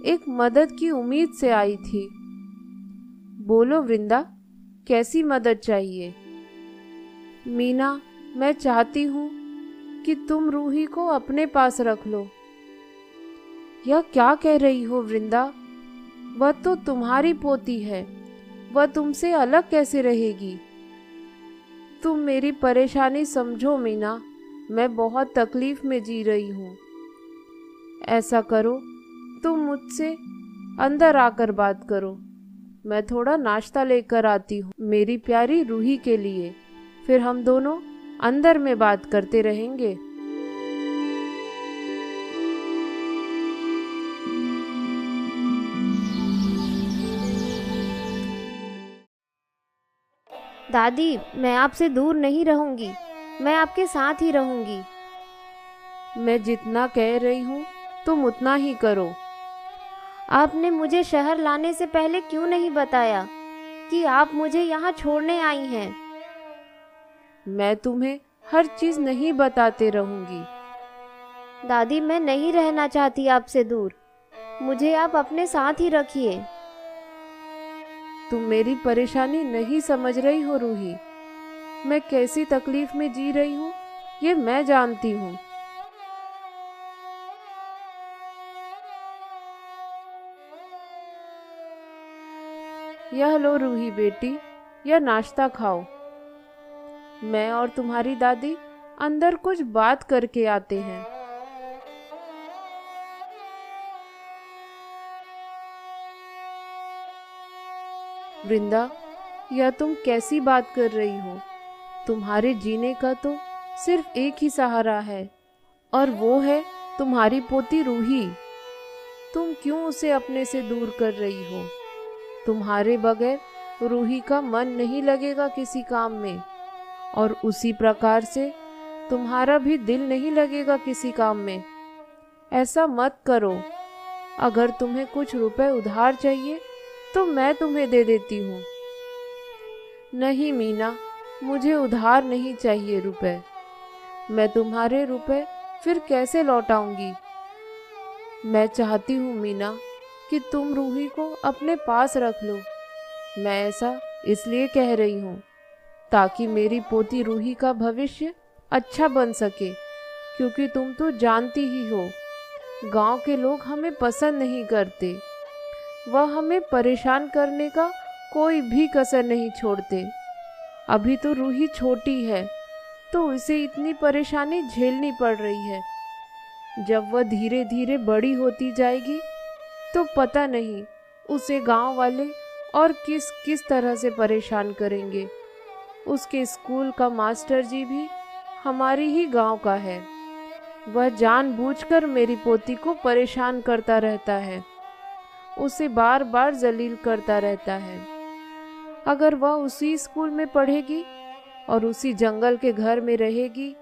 एक मदद की उम्मीद से आई थी। बोलो वृंदा, कैसी मदद चाहिए? मीना, मैं चाहती हूँ कि तुम रूही को अपने पास रख लो। यह क्या कह रही हो वृंदा? वह तो तुम्हारी पोती है, वह तुमसे अलग कैसे रहेगी? तुम मेरी परेशानी समझो मीना, मैं बहुत तकलीफ में जी रही हूँ। ऐसा करो, तुम मुझसे अंदर आकर बात करो। मैं थोड़ा नाश्ता लेकर आती हूँ मेरी प्यारी रूही के लिए, फिर हम दोनों अंदर में बात करते रहेंगे। दादी, मैं आपसे दूर नहीं रहूंगी, मैं आपके साथ ही रहूंगी। मैं जितना कह रही हूँ तुम उतना ही करो। आपने मुझे शहर लाने से पहले क्यों नहीं बताया कि आप मुझे यहाँ छोड़ने आई हैं? मैं तुम्हें हर चीज नहीं बताते रहूंगी। दादी, मैं नहीं रहना चाहती आपसे दूर, मुझे आप अपने साथ ही रखिए। तुम मेरी परेशानी नहीं समझ रही हो रूही। मैं कैसी तकलीफ में जी रही हूँ ये मैं जानती हूँ। यह लो रूही बेटी, यह नाश्ता खाओ। मैं और तुम्हारी दादी अंदर कुछ बात करके आते हैं। वृंदा, यह तुम कैसी बात कर रही हो? तुम्हारे जीने का तो सिर्फ एक ही सहारा है और वो है तुम्हारी पोती रूही। तुम क्यों उसे अपने से दूर कर रही हो? तुम्हारे बगैर रूही का मन नहीं लगेगा किसी काम में, और उसी प्रकार से तुम्हारा भी दिल नहीं लगेगा किसी काम में। ऐसा मत करो। अगर तुम्हें कुछ रुपए उधार चाहिए तो मैं तुम्हें दे देती हूँ। नहीं मीना, मुझे उधार नहीं चाहिए रुपए। मैं तुम्हारे रुपए फिर कैसे लौटाऊंगी? मैं चाहती हूँ मीना कि तुम रूही को अपने पास रख लो। मैं ऐसा इसलिए कह रही हूँ ताकि मेरी पोती रूही का भविष्य अच्छा बन सके, क्योंकि तुम तो जानती ही हो गांव के लोग हमें पसंद नहीं करते। वह हमें परेशान करने का कोई भी कसर नहीं छोड़ते। अभी तो रूही छोटी है तो उसे इतनी परेशानी झेलनी पड़ रही है। जब वह धीरे धीरे बड़ी होती जाएगी तो पता नहीं उसे गांव वाले और किस किस तरह से परेशान करेंगे। उसके स्कूल का मास्टर जी भी हमारी ही गांव का है। वह जानबूझकर मेरी पोती को परेशान करता रहता है, उसे बार बार जलील करता रहता है। अगर वह उसी स्कूल में पढ़ेगी और उसी जंगल के घर में रहेगी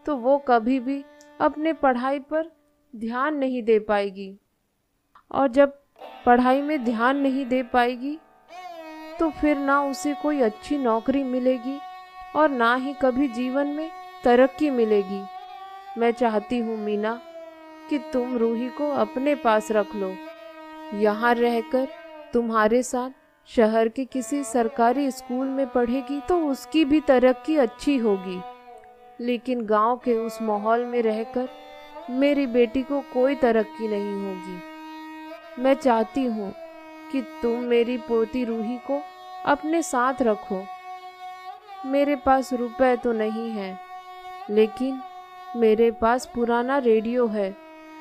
तो वो कभी भी अपने पढ़ाई पर ध्यान नहीं दे पाएगी, और जब पढ़ाई में ध्यान नहीं दे पाएगी तो फिर ना उसे कोई अच्छी नौकरी मिलेगी और ना ही कभी जीवन में तरक्की मिलेगी। मैं चाहती हूँ मीना कि तुम रूही को अपने पास रख लो। यहाँ रहकर तुम्हारे साथ शहर के किसी सरकारी स्कूल में पढ़ेगी तो उसकी भी तरक्की अच्छी होगी, लेकिन गांव के उस माहौल में रहकर मेरी बेटी को कोई तरक्की नहीं होगी। मैं चाहती हूँ कि तुम मेरी पोती रूही को अपने साथ रखो। मेरे पास रुपए तो नहीं है, लेकिन मेरे पास पुराना रेडियो है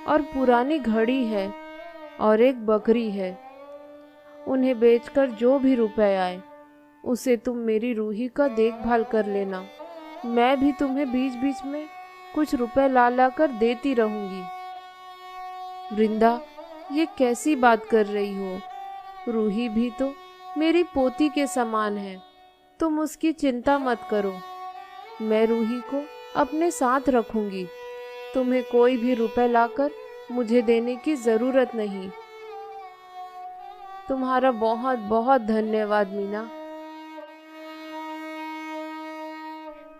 और पुरानी घड़ी है और एक बकरी है। उन्हें बेचकर जो भी रुपए आए उसे तुम मेरी रूही का देखभाल कर लेना। मैं भी तुम्हें बीच बीच में कुछ रुपए ला ला कर देती रहूंगी। वृंदा, ये कैसी बात कर रही हो? रूही भी तो मेरी पोती के समान है। तुम उसकी चिंता मत करो। मैं रूही को अपने साथ रखूंगी। तुम्हें कोई भी रुपए लाकर मुझे देने की जरूरत नहीं। तुम्हारा बहुत बहुत धन्यवाद मीना।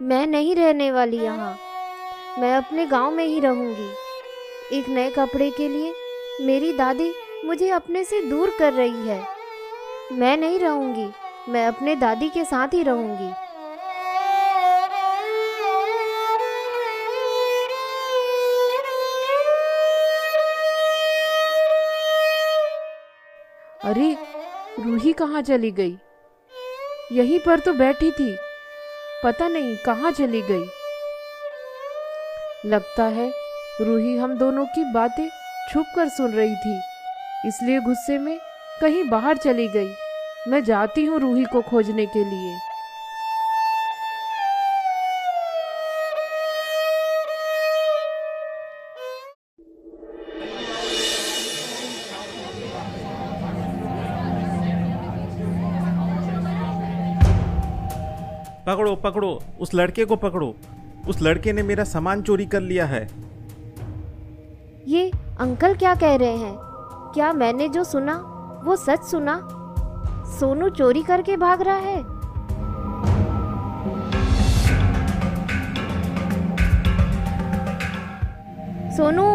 मैं नहीं रहने वाली यहाँ। मैं अपने गांव में ही रहूंगी। एक नए कपड़े के लिए मेरी दादी मुझे अपने से दूर कर रही है। मैं नहीं रहूंगी। मैं अपने दादी के साथ ही रहूंगी। अरे, रूही कहाँ चली गई? यहीं पर तो बैठी थी, पता नहीं कहाँ चली गई। लगता है रूही हम दोनों की बातें छुप कर सुन रही थी, इसलिए गुस्से में कहीं बाहर चली गई। मैं जाती हूँ रूही को खोजने के लिए। पकड़ो पकड़ो, उस लड़के को पकड़ो। उस लड़के ने मेरा सामान चोरी कर लिया है। ये अंकल क्या कह रहे हैं? क्या मैंने जो सुना वो सच सुना? सोनू चोरी करके भाग रहा है? सोनू!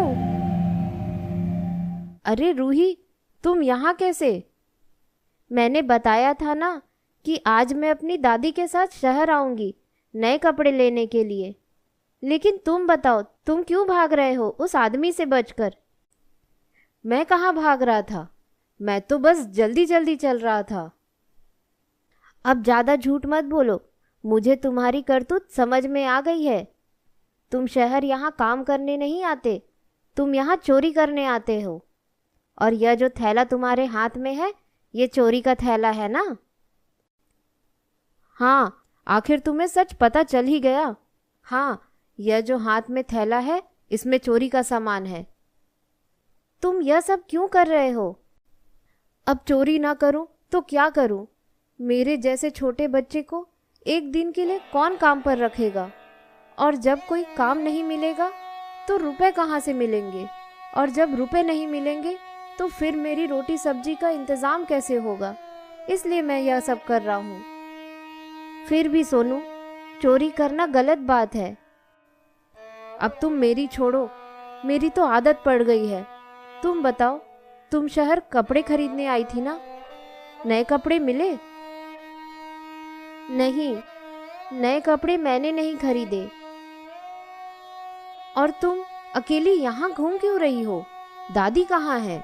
अरे रूही, तुम यहाँ कैसे? मैंने बताया था ना कि आज मैं अपनी दादी के साथ शहर आऊंगी नए कपड़े लेने के लिए। लेकिन तुम बताओ, तुम क्यों भाग रहे हो उस आदमी से बचकर? मैं कहाँ भाग रहा था, मैं तो बस जल्दी जल्दी चल रहा था। अब ज्यादा झूठ मत बोलो। मुझे तुम्हारी करतूत समझ में आ गई है। तुम शहर यहाँ काम करने नहीं आते, तुम यहाँ चोरी करने आते हो। और यह जो थैला तुम्हारे हाथ में है, ये चोरी का थैला है ना? हाँ, आखिर तुम्हें सच पता चल ही गया। हाँ, यह जो हाथ में थैला है, इसमें चोरी का सामान है। तुम यह सब क्यों कर रहे हो? अब चोरी ना करूं तो क्या करूं? मेरे जैसे छोटे बच्चे को एक दिन के लिए कौन काम पर रखेगा? और जब कोई काम नहीं मिलेगा तो रुपए कहाँ से मिलेंगे? और जब रुपए नहीं मिलेंगे तो फिर मेरी रोटी सब्जी का इंतजाम कैसे होगा? इसलिए मैं यह सब कर रहा हूँ। फिर भी सोनू, चोरी करना गलत बात है। अब तुम मेरी छोड़ो, मेरी तो आदत पड़ गई है। तुम बताओ, तुम शहर कपड़े खरीदने आई थी ना? नए कपड़े मिले? नहीं, नए कपड़े मैंने नहीं खरीदे। और तुम अकेली यहाँ घूम क्यों रही हो? दादी कहाँ है?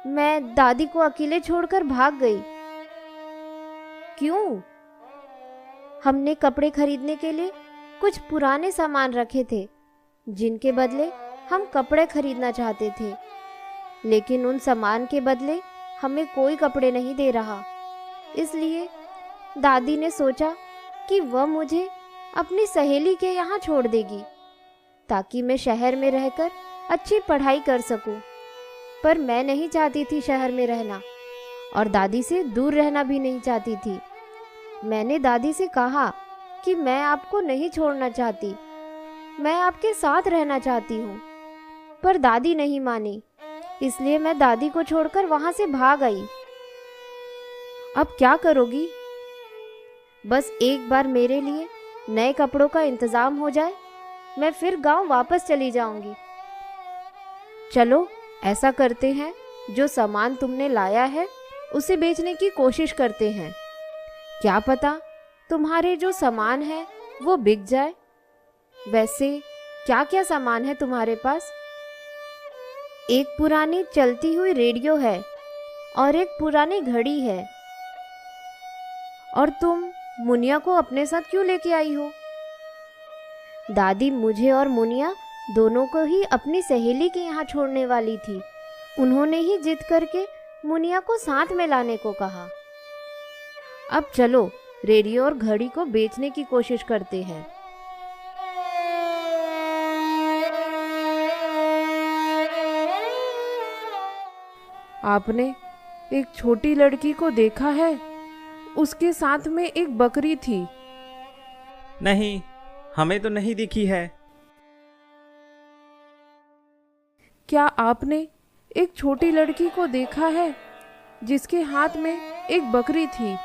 मैं दादी को अकेले छोड़कर भाग गई। क्यों? हमने कपड़े खरीदने के लिए कुछ पुराने सामान रखे थे, जिनके बदले हम कपड़े खरीदना चाहते थे। लेकिन उन सामान के बदले हमें कोई कपड़े नहीं दे रहा। इसलिए दादी ने सोचा कि वह मुझे अपनी सहेली के यहाँ छोड़ देगी, ताकि मैं शहर में रहकर अच्छी पढ़ाई कर सकूं। पर मैं नहीं चाहती थी शहर में रहना, और दादी से दूर रहना भी नहीं चाहती थी। मैंने दादी से कहा कि मैं आपको नहीं छोड़ना चाहती, मैं आपके साथ रहना चाहती हूँ। पर दादी नहीं मानी, इसलिए मैं दादी को छोड़कर वहां से भाग आई। अब क्या करोगी? बस एक बार मेरे लिए नए कपड़ों का इंतजाम हो जाए, मैं फिर गांव वापस चली जाऊंगी। चलो, ऐसा करते हैं, जो सामान तुमने लाया है उसे बेचने की कोशिश करते हैं। क्या पता तुम्हारे जो सामान है वो बिक जाए। वैसे क्या क्या सामान है तुम्हारे पास? एक पुरानी चलती हुई रेडियो है और एक पुरानी घड़ी है। और तुम मुनिया को अपने साथ क्यों लेके आई हो? दादी मुझे और मुनिया दोनों को ही अपनी सहेली के यहाँ छोड़ने वाली थी। उन्होंने ही जिद करके मुनिया को साथ में लाने को कहा। अब चलो रेडियो और घड़ी को बेचने की कोशिश करते हैं। आपने एक छोटी लड़की को देखा है? उसके साथ में एक बकरी थी। नहीं, हमें तो नहीं दिखी है। क्या आपने एक छोटी लड़की को देखा है जिसके हाथ में एक बकरी थी?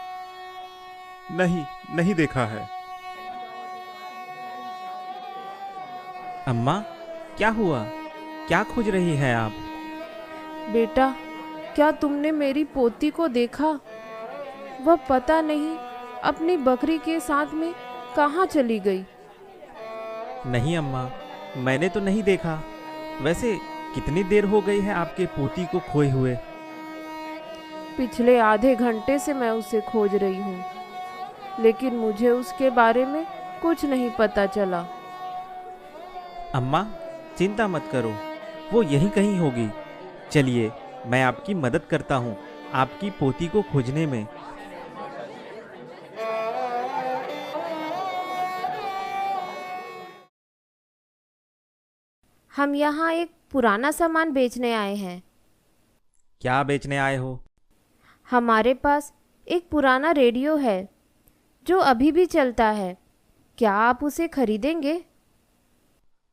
नहीं, नहीं देखा है। अम्मा, क्या हुआ? क्या खोज रही हैं आप? बेटा, क्या तुमने मेरी पोती को देखा? वह पता नहीं अपनी बकरी के साथ में कहाँ चली गई। नहीं अम्मा, मैंने तो नहीं देखा। वैसे कितनी देर हो गई है आपके पोती को खोए हुए? पिछले आधे घंटे से मैं उसे खोज रही हूँ, लेकिन मुझे उसके बारे में कुछ नहीं पता चला। अम्मा, चिंता मत करो, वो यहीं कहीं होगी। चलिए, मैं आपकी मदद करता हूँ आपकी पोती को खोजने में। हम यहाँ एक पुराना सामान बेचने आए हैं। क्या बेचने आए हो? हमारे पास एक पुराना रेडियो है जो अभी भी चलता है। क्या आप उसे खरीदेंगे?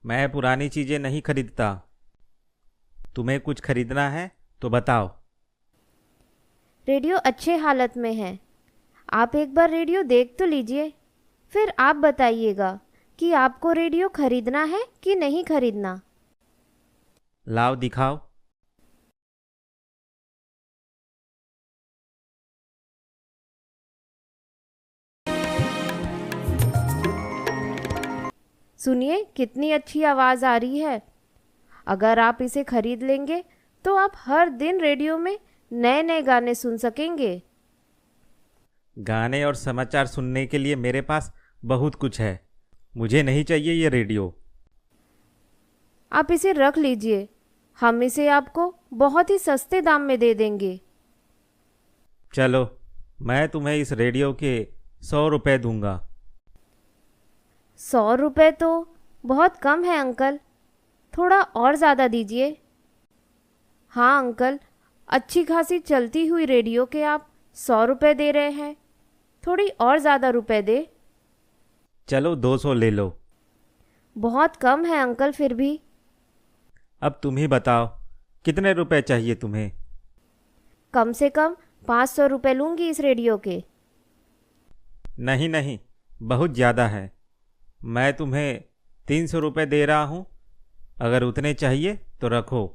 मैं पुरानी चीजें नहीं खरीदता। तुम्हें कुछ खरीदना है तो बताओ। रेडियो अच्छे हालत में है। आप एक बार रेडियो देख तो लीजिए, फिर आप बताइएगा कि आपको रेडियो खरीदना है कि नहीं खरीदना। लाओ, दिखाओ। सुनिए, कितनी अच्छी आवाज़ आ रही है। अगर आप इसे खरीद लेंगे तो आप हर दिन रेडियो में नए नए गाने सुन सकेंगे। गाने और समाचार सुनने के लिए मेरे पास बहुत कुछ है। मुझे नहीं चाहिए ये रेडियो। आप इसे रख लीजिए, हम इसे आपको बहुत ही सस्ते दाम में दे देंगे। चलो, मैं तुम्हें इस रेडियो के 100 रुपए दूंगा। 100 रुपये तो बहुत कम है अंकल, थोड़ा और ज़्यादा दीजिए। हाँ अंकल, अच्छी खासी चलती हुई रेडियो के आप 100 रुपये दे रहे हैं, थोड़ी और ज़्यादा रुपए दे। चलो 200 ले लो। बहुत कम है अंकल फिर भी। अब तुम ही बताओ, कितने रुपए चाहिए तुम्हें? कम से कम 500 रुपये लूँगी इस रेडियो के। नहीं नहीं, बहुत ज़्यादा है। मैं तुम्हें 300 रुपये दे रहा हूँ। अगर उतने चाहिए तो रखो,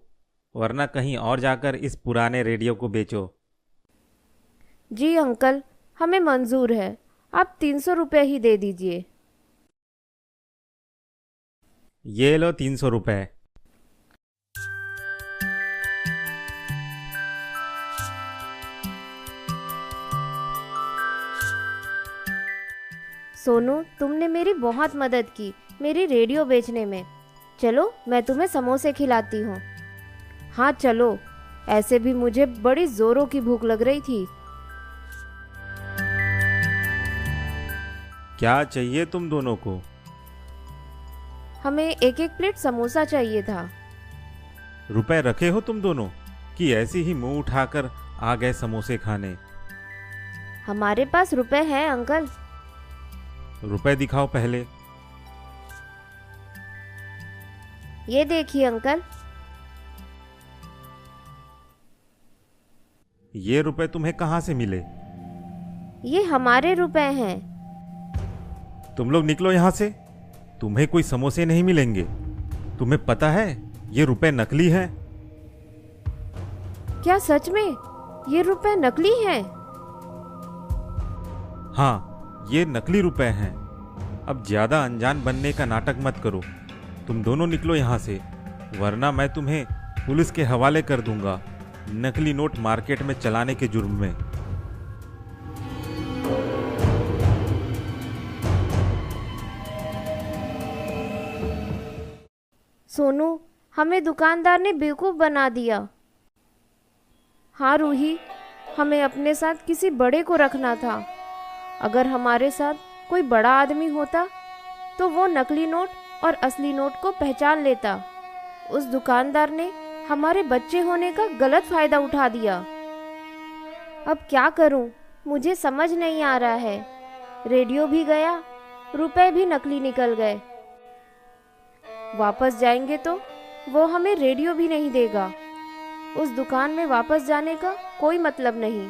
वरना कहीं और जाकर इस पुराने रेडियो को बेचो। जी अंकल, हमें मंजूर है, आप 300 रुपये ही दे दीजिए। ये लो 300 रुपये। सोनू, तुमने मेरी बहुत मदद की मेरी रेडियो बेचने में। चलो, मैं तुम्हें समोसे खिलाती हूँ। हाँ चलो, ऐसे भी मुझे बड़ी जोरों की भूख लग रही थी। क्या चाहिए तुम दोनों को? हमें एक एक प्लेट समोसा चाहिए था। रुपए रखे हो तुम दोनों कि ऐसे ही मुंह उठाकर आ गए समोसे खाने? हमारे पास रुपए हैं अंकल। रुपए दिखाओ पहले। ये देखिए अंकल। ये रुपए तुम्हें कहाँ से मिले? ये हमारे रुपए हैं। तुम लोग निकलो यहाँ से, तुम्हें कोई समोसे नहीं मिलेंगे। तुम्हें पता है ये रुपए नकली हैं। क्या सच में ये रुपए नकली हैं? हाँ, ये नकली रुपए हैं। अब ज्यादा अनजान बनने का नाटक मत करो। तुम दोनों निकलो यहाँ से, वरना मैं तुम्हें पुलिस के हवाले कर दूंगा, नकली नोट मार्केट में चलाने के जुर्म में। सोनू, हमें दुकानदार ने बेवकूफ़ बना दिया। हाँ रूही, हमें अपने साथ किसी बड़े को रखना था। अगर हमारे साथ कोई बड़ा आदमी होता तो वो नकली नोट और असली नोट को पहचान लेता। उस दुकानदार ने हमारे बच्चे होने का गलत फ़ायदा उठा दिया। अब क्या करूं, मुझे समझ नहीं आ रहा है। रेडियो भी गया, रुपए भी नकली निकल गए। वापस जाएंगे तो वो हमें रेडियो भी नहीं देगा। उस दुकान में वापस जाने का कोई मतलब नहीं।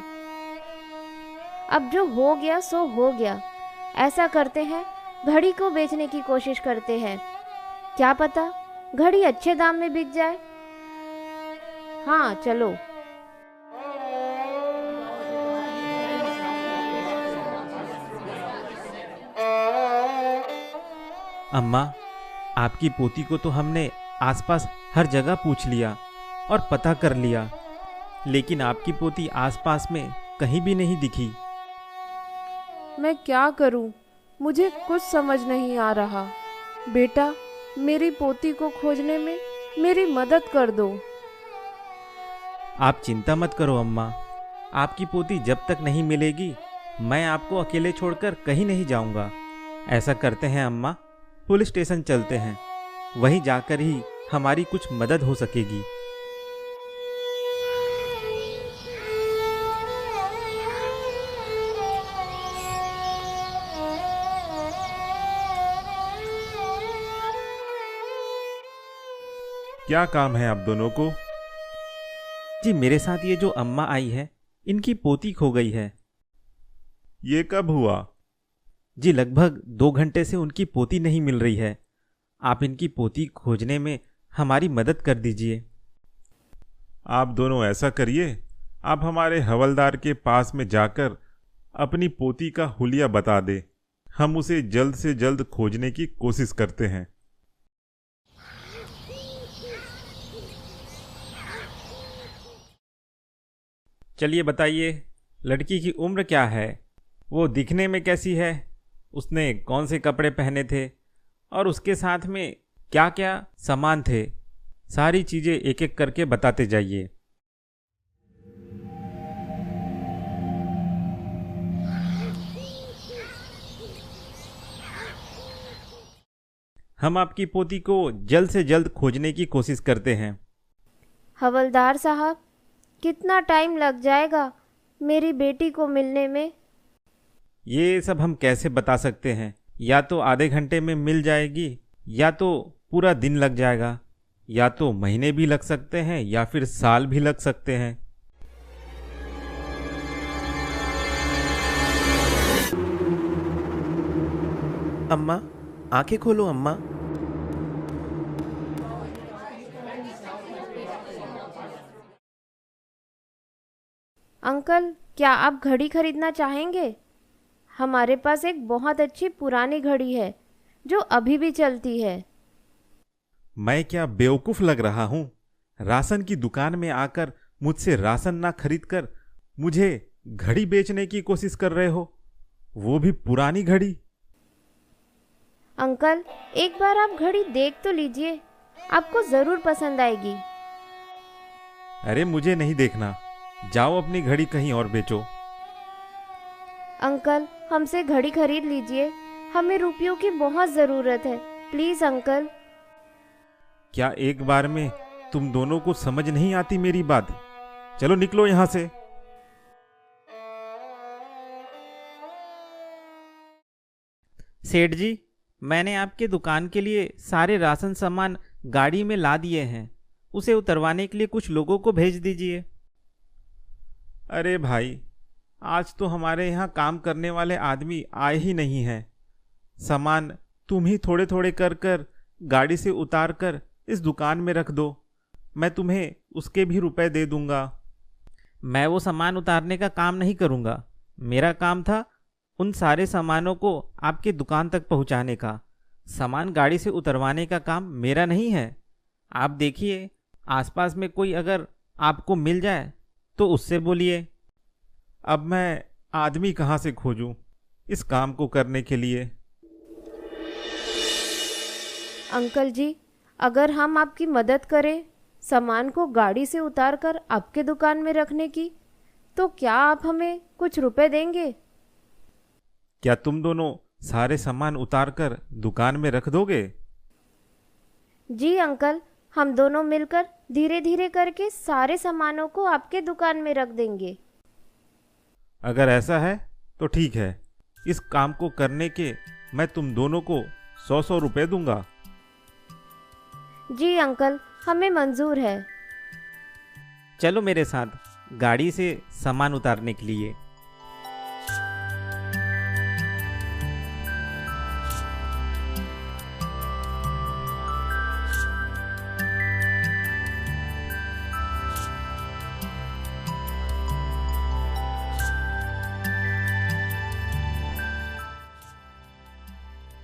अब जो हो गया सो हो गया। ऐसा करते हैं, घड़ी को बेचने की कोशिश करते हैं। क्या पता घड़ी अच्छे दाम में बिक जाए। हाँ चलो। अम्मा, आपकी पोती को तो हमने आसपास हर जगह पूछ लिया और पता कर लिया, लेकिन आपकी पोती आसपास में कहीं भी नहीं दिखी। मैं क्या करूं? मुझे कुछ समझ नहीं आ रहा। बेटा, मेरी पोती को खोजने में मेरी मदद कर दो। आप चिंता मत करो अम्मा, आपकी पोती जब तक नहीं मिलेगी मैं आपको अकेले छोड़कर कहीं नहीं जाऊंगा। ऐसा करते हैं अम्मा, पुलिस स्टेशन चलते हैं, वहीं जाकर ही हमारी कुछ मदद हो सकेगी। क्या काम है आप दोनों को? जी, मेरे साथ ये जो अम्मा आई है, इनकी पोती खो गई है। ये कब हुआ? जी, लगभग 2 घंटे से उनकी पोती नहीं मिल रही है। आप इनकी पोती खोजने में हमारी मदद कर दीजिए। आप दोनों ऐसा करिए, आप हमारे हवलदार के पास में जाकर अपनी पोती का हुलिया बता दे। हम उसे जल्द से जल्द खोजने की कोशिश करते हैं। चलिए बताइए, लड़की की उम्र क्या है, वो दिखने में कैसी है, उसने कौन से कपड़े पहने थे और उसके साथ में क्या क्या सामान थे। सारी चीज़ें एक एक करके बताते जाइए। हम आपकी पोती को जल्द से जल्द खोजने की कोशिश करते हैं। हवलदार साहब, कितना टाइम लग जाएगा मेरी बेटी को मिलने में? ये सब हम कैसे बता सकते हैं। या तो आधे घंटे में मिल जाएगी, या तो पूरा दिन लग जाएगा, या तो महीने भी लग सकते हैं, या फिर साल भी लग सकते हैं। अम्मा, आंखें खोलो अम्मा। अंकल, क्या आप घड़ी खरीदना चाहेंगे? हमारे पास एक बहुत अच्छी पुरानी घड़ी है जो अभी भी चलती है। मैं क्या बेवकूफ़ लग रहा हूँ? राशन की दुकान में आकर मुझसे राशन ना खरीद कर मुझे घड़ी बेचने की कोशिश कर रहे हो, वो भी पुरानी घड़ी। अंकल, एक बार आप घड़ी देख तो लीजिए, आपको ज़रूर पसंद आएगी। अरे मुझे नहीं देखना, जाओ अपनी घड़ी कहीं और बेचो। अंकल, हमसे घड़ी खरीद लीजिए, हमें रुपयों की बहुत ज़रूरत है, प्लीज़ अंकल। क्या एक बार में तुम दोनों को समझ नहीं आती मेरी बात? चलो निकलो यहाँ से। सेठ जी, मैंने आपके दुकान के लिए सारे राशन सामान गाड़ी में ला दिए हैं, उसे उतरवाने के लिए कुछ लोगों को भेज दीजिए। अरे भाई, आज तो हमारे यहाँ काम करने वाले आदमी आए ही नहीं हैं। सामान तुम ही थोड़े थोड़े कर कर गाड़ी से उतार कर इस दुकान में रख दो, मैं तुम्हें उसके भी रुपए दे दूंगा। मैं वो सामान उतारने का काम नहीं करूँगा। मेरा काम था उन सारे सामानों को आपके दुकान तक पहुँचाने का। सामान गाड़ी से उतरवाने का काम मेरा नहीं है। आप देखिए, आसपास में कोई अगर आपको मिल जाए तो उससे बोलिए। अब मैं आदमी कहाँ से खोजूं इस काम को करने के लिए? अंकल जी, अगर हम आपकी मदद करें सामान को गाड़ी से उतारकर आपके दुकान में रखने की, तो क्या आप हमें कुछ रुपए देंगे? क्या तुम दोनों सारे सामान उतारकर दुकान में रख दोगे? जी अंकल, हम दोनों मिलकर धीरे धीरे करके सारे सामानों को आपके दुकान में रख देंगे। अगर ऐसा है तो ठीक है। इस काम को करने के मैं तुम दोनों को 100 रुपए दूंगा। जी अंकल, हमें मंजूर है। चलो मेरे साथ गाड़ी से सामान उतारने के लिए।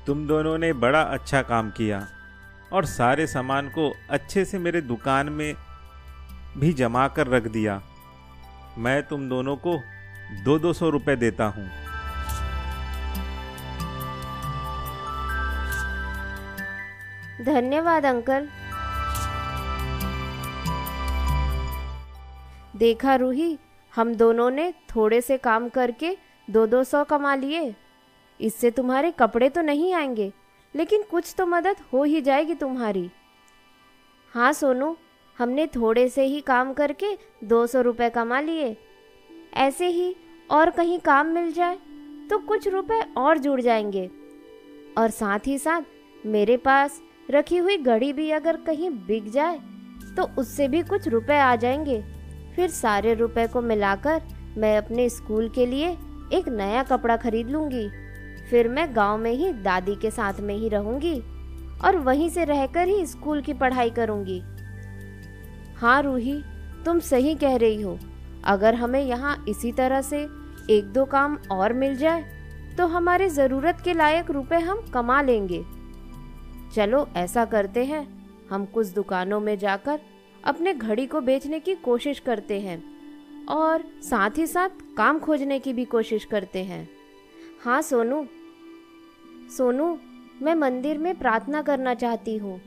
तुम दोनों ने बड़ा अच्छा काम किया और सारे सामान को अच्छे से मेरे दुकान में भी जमा कर रख दिया। मैं तुम दोनों को 200 रुपए देता हूँ। धन्यवाद अंकल। देखा रूही, हम दोनों ने थोड़े से काम करके 200 कमा लिए। इससे तुम्हारे कपड़े तो नहीं आएंगे, लेकिन कुछ तो मदद हो ही जाएगी तुम्हारी। हाँ सोनू, हमने थोड़े से ही काम करके 200 रुपये कमा लिए। ऐसे ही और कहीं काम मिल जाए तो कुछ रुपए और जुड़ जाएंगे। और साथ ही साथ मेरे पास रखी हुई घड़ी भी अगर कहीं बिक जाए तो उससे भी कुछ रुपए आ जाएंगे। फिर सारे रुपए को मिलाकर मैं अपने स्कूल के लिए एक नया कपड़ा खरीद लूँगी। फिर मैं गांव में ही दादी के साथ में ही रहूँगी और वहीं से रहकर ही स्कूल की पढ़ाई करूँगी। हाँ रूही, तुम सही कह रही हो। अगर हमें यहाँ इसी तरह से 1-2 काम और मिल जाए तो हमारे ज़रूरत के लायक रुपए हम कमा लेंगे। चलो ऐसा करते हैं, हम कुछ दुकानों में जाकर अपने घड़ी को बेचने की कोशिश करते हैं और साथ ही साथ काम खोजने की भी कोशिश करते हैं। हाँ सोनू, मैं मंदिर में प्रार्थना करना चाहती हूँ।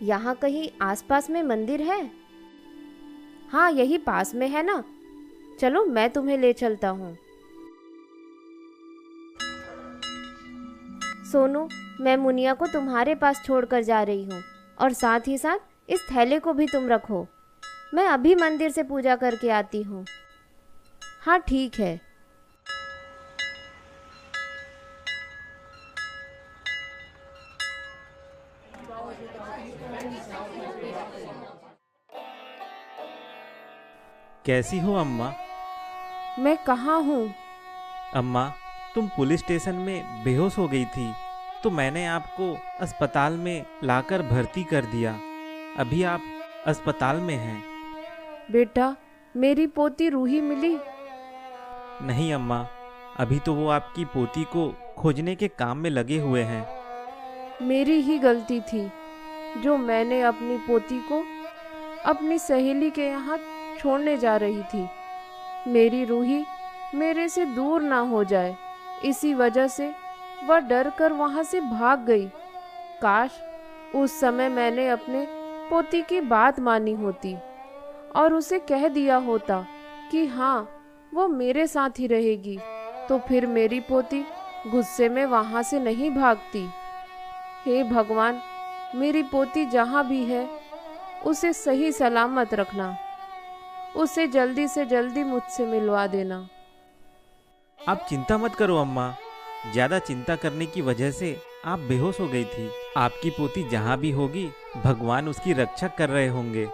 यहाँ कहीं आसपास में मंदिर है? हाँ, यही पास में है ना। चलो मैं तुम्हें ले चलता हूँ। सोनू, मैं मुनिया को तुम्हारे पास छोड़कर जा रही हूँ और साथ ही साथ इस थैले को भी तुम रखो। मैं अभी मंदिर से पूजा करके आती हूँ। हाँ ठीक है। कैसी हो अम्मा? मैं कहाँ हूँ? अम्मा, तुम पुलिस स्टेशन में बेहोश हो गई थी तो मैंने आपको अस्पताल में लाकर भर्ती कर दिया। अभी आप अस्पताल में हैं। बेटा, मेरी पोती रूही मिली? नहीं अम्मा, अभी तो वो आपकी पोती को खोजने के काम में लगे हुए हैं। मेरी ही गलती थी जो मैंने अपनी पोती को अपनी सहेली के यहाँ छोड़ने जा रही थी। मेरी रूही मेरे से दूर ना हो जाए, इसी वजह से वह डर कर वहाँ से भाग गई। काश उस समय मैंने अपने पोती की बात मानी होती और उसे कह दिया होता कि हाँ, वो मेरे साथ ही रहेगी, तो फिर मेरी पोती गुस्से में वहाँ से नहीं भागती। हे भगवान, मेरी पोती जहाँ भी है उसे सही सलामत रखना। उसे जल्दी से जल्दी मुझसे मिलवा देना। आप चिंता मत करो अम्मा, ज्यादा चिंता करने की वजह से आप बेहोश हो गई थी। आपकी पोती जहाँ भी होगी भगवान उसकी रक्षा कर रहे होंगे।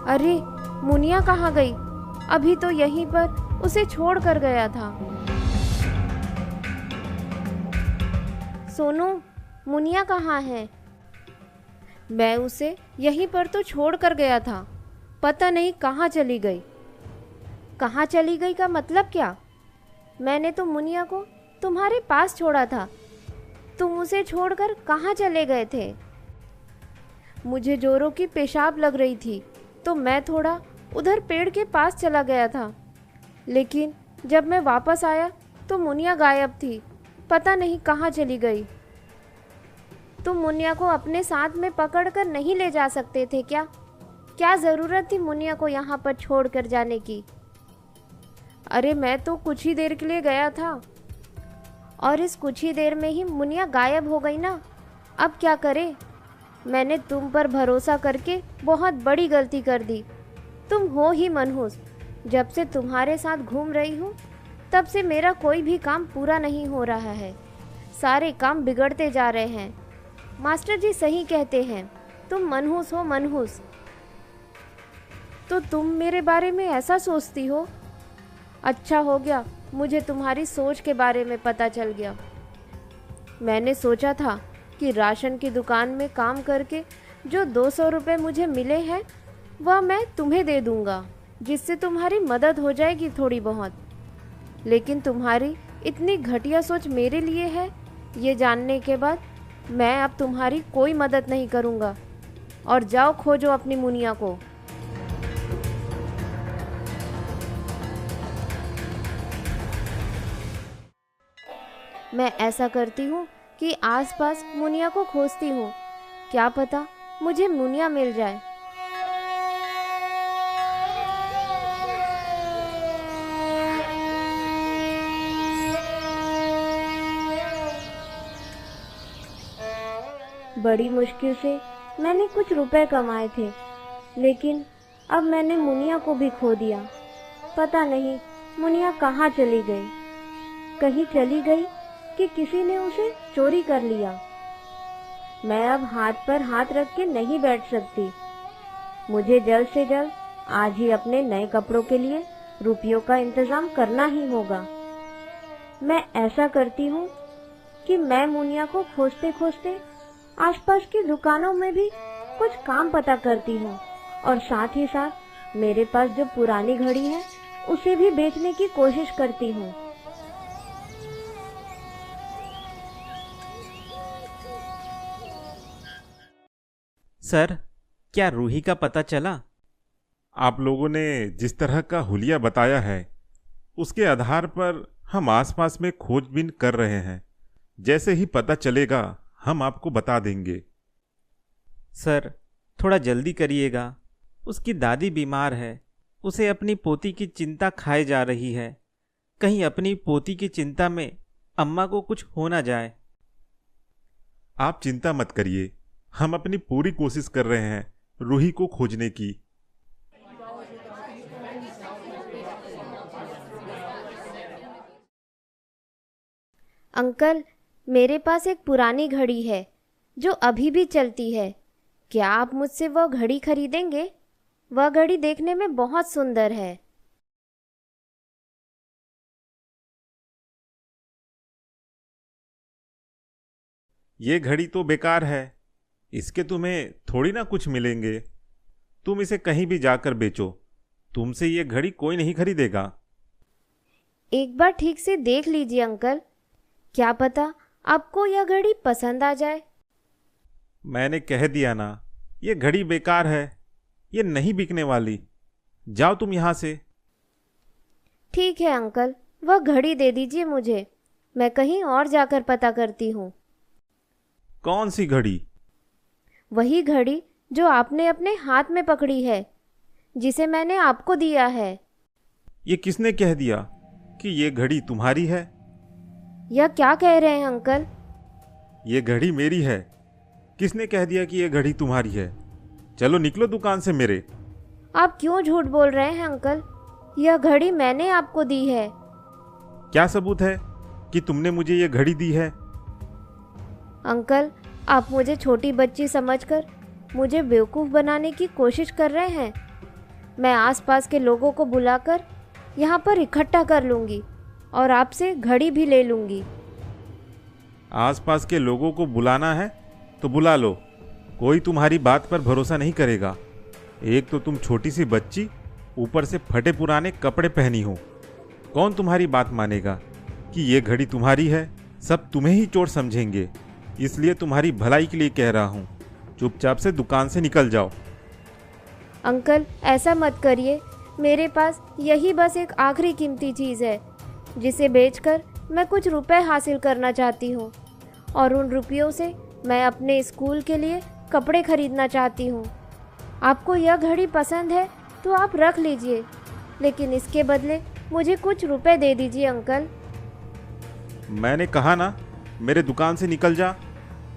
अरे मुनिया कहाँ गई? अभी तो यहीं पर उसे छोड़ कर गया था। सोनू, मुनिया कहाँ है? मैं उसे यहीं पर तो छोड़ कर गया था, पता नहीं कहाँ चली गई। कहाँ चली गई का मतलब क्या? मैंने तो मुनिया को तुम्हारे पास छोड़ा था। तुम उसे छोड़कर कहाँ चले गए थे? मुझे जोरों की पेशाब लग रही थी तो मैं थोड़ा उधर पेड़ के पास चला गया था, लेकिन जब मैं वापस आया तो मुनिया गायब थी, पता नहीं कहाँ चली गई। तुम मुनिया को अपने साथ में पकड़कर नहीं ले जा सकते थे क्या? क्या ज़रूरत थी मुनिया को यहाँ पर छोड़कर जाने की? अरे मैं तो कुछ ही देर के लिए गया था। और इस कुछ ही देर में ही मुनिया गायब हो गई ना। अब क्या करें? मैंने तुम पर भरोसा करके बहुत बड़ी गलती कर दी। तुम हो ही मनहूस। जब से तुम्हारे साथ घूम रही हूँ तब से मेरा कोई भी काम पूरा नहीं हो रहा है। सारे काम बिगड़ते जा रहे हैं। मास्टर जी सही कहते हैं, तुम मनहूस हो, मनहूस। तो तुम मेरे बारे में ऐसा सोचती हो? अच्छा हो गया मुझे तुम्हारी सोच के बारे में पता चल गया। मैंने सोचा था कि राशन की दुकान में काम करके जो 200 रुपये मुझे मिले हैं वह मैं तुम्हें दे दूंगा, जिससे तुम्हारी मदद हो जाएगी थोड़ी बहुत। लेकिन तुम्हारी इतनी घटिया सोच मेरे लिए है, ये जानने के बाद मैं अब तुम्हारी कोई मदद नहीं करूंगा। और जाओ खोजो अपनी मुनिया को। मैं ऐसा करती हूँ कि आसपास मुनिया को खोजती हूँ। क्या पता मुझे मुनिया मिल जाए। बड़ी मुश्किल से मैंने कुछ रुपए कमाए थे, लेकिन अब मैंने मुनिया को भी खो दिया। पता नहीं मुनिया कहाँ चली गई। कहीं चली गई कि किसी ने उसे चोरी कर लिया। मैं अब हाथ पर हाथ रख के नहीं बैठ सकती। मुझे जल्द से जल्द आज ही अपने नए कपड़ों के लिए रुपयों का इंतजाम करना ही होगा। मैं ऐसा करती हूँ कि मैं मुनिया को खोजते खोजते आसपास की दुकानों में भी कुछ काम पता करती हूँ, और साथ ही साथ मेरे पास जो पुरानी घड़ी है उसे भी बेचने की कोशिश करती हूँ। सर, क्या रूही का पता चला? आप लोगों ने जिस तरह का हुलिया बताया है उसके आधार पर हम आसपास में खोजबीन कर रहे हैं। जैसे ही पता चलेगा हम आपको बता देंगे। सर, थोड़ा जल्दी करिएगा। उसकी दादी बीमार है, उसे अपनी पोती की चिंता खाए जा रही है। कहीं अपनी पोती की चिंता में अम्मा को कुछ हो ना जाए। आप चिंता मत करिए, हम अपनी पूरी कोशिश कर रहे हैं रूही को खोजने की। अंकल, मेरे पास एक पुरानी घड़ी है जो अभी भी चलती है। क्या आप मुझसे वह घड़ी खरीदेंगे? वह घड़ी देखने में बहुत सुंदर है। ये घड़ी तो बेकार है, इसके तुम्हें थोड़ी ना कुछ मिलेंगे। तुम इसे कहीं भी जाकर बेचो, तुमसे ये घड़ी कोई नहीं खरीदेगा। एक बार ठीक से देख लीजिए अंकल, क्या पता आपको यह घड़ी पसंद आ जाए। मैंने कह दिया ना, ये घड़ी बेकार है, ये नहीं बिकने वाली। जाओ तुम यहाँ से। ठीक है अंकल, वह घड़ी दे दीजिए मुझे, मैं कहीं और जाकर पता करती हूँ। कौन सी घड़ी? वही घड़ी जो आपने अपने हाथ में पकड़ी है, जिसे मैंने आपको दिया है। ये किसने कह दिया कि ये घड़ी तुम्हारी है? यह क्या कह रहे हैं अंकल? ये घड़ी मेरी है। किसने कह दिया कि ये घड़ी तुम्हारी है? चलो निकलो दुकान से मेरे। आप क्यों झूठ बोल रहे हैं अंकल? यह घड़ी मैंने आपको दी है। क्या सबूत है कि तुमने मुझे ये घड़ी दी है? अंकल, आप मुझे छोटी बच्ची समझकर मुझे बेवकूफ़ बनाने की कोशिश कर रहे हैं। मैं आसपास के लोगों को बुलाकर यहाँ पर इकट्ठा कर लूँगी और आपसे घड़ी भी ले लूँगी। आसपास के लोगों को बुलाना है तो बुला लो, कोई तुम्हारी बात पर भरोसा नहीं करेगा। एक तो तुम छोटी सी बच्ची, ऊपर से फटे पुराने कपड़े पहनी हो। कौन तुम्हारी बात मानेगा कि ये घड़ी तुम्हारी है? सब तुम्हें ही चोर समझेंगे। इसलिए तुम्हारी भलाई के लिए कह रहा हूँ, चुपचाप से दुकान से निकल जाओ। अंकल ऐसा मत करिए, मेरे पास यही बस एक आखिरी कीमती चीज़ है जिसे बेचकर मैं कुछ रुपए हासिल करना चाहती हूँ, और उन रुपयों से मैं अपने स्कूल के लिए कपड़े खरीदना चाहती हूँ। आपको यह घड़ी पसंद है तो आप रख लीजिए, लेकिन इसके बदले मुझे कुछ रुपए दे दीजिए अंकल। मैंने कहा ना, मेरे दुकान से निकल जा,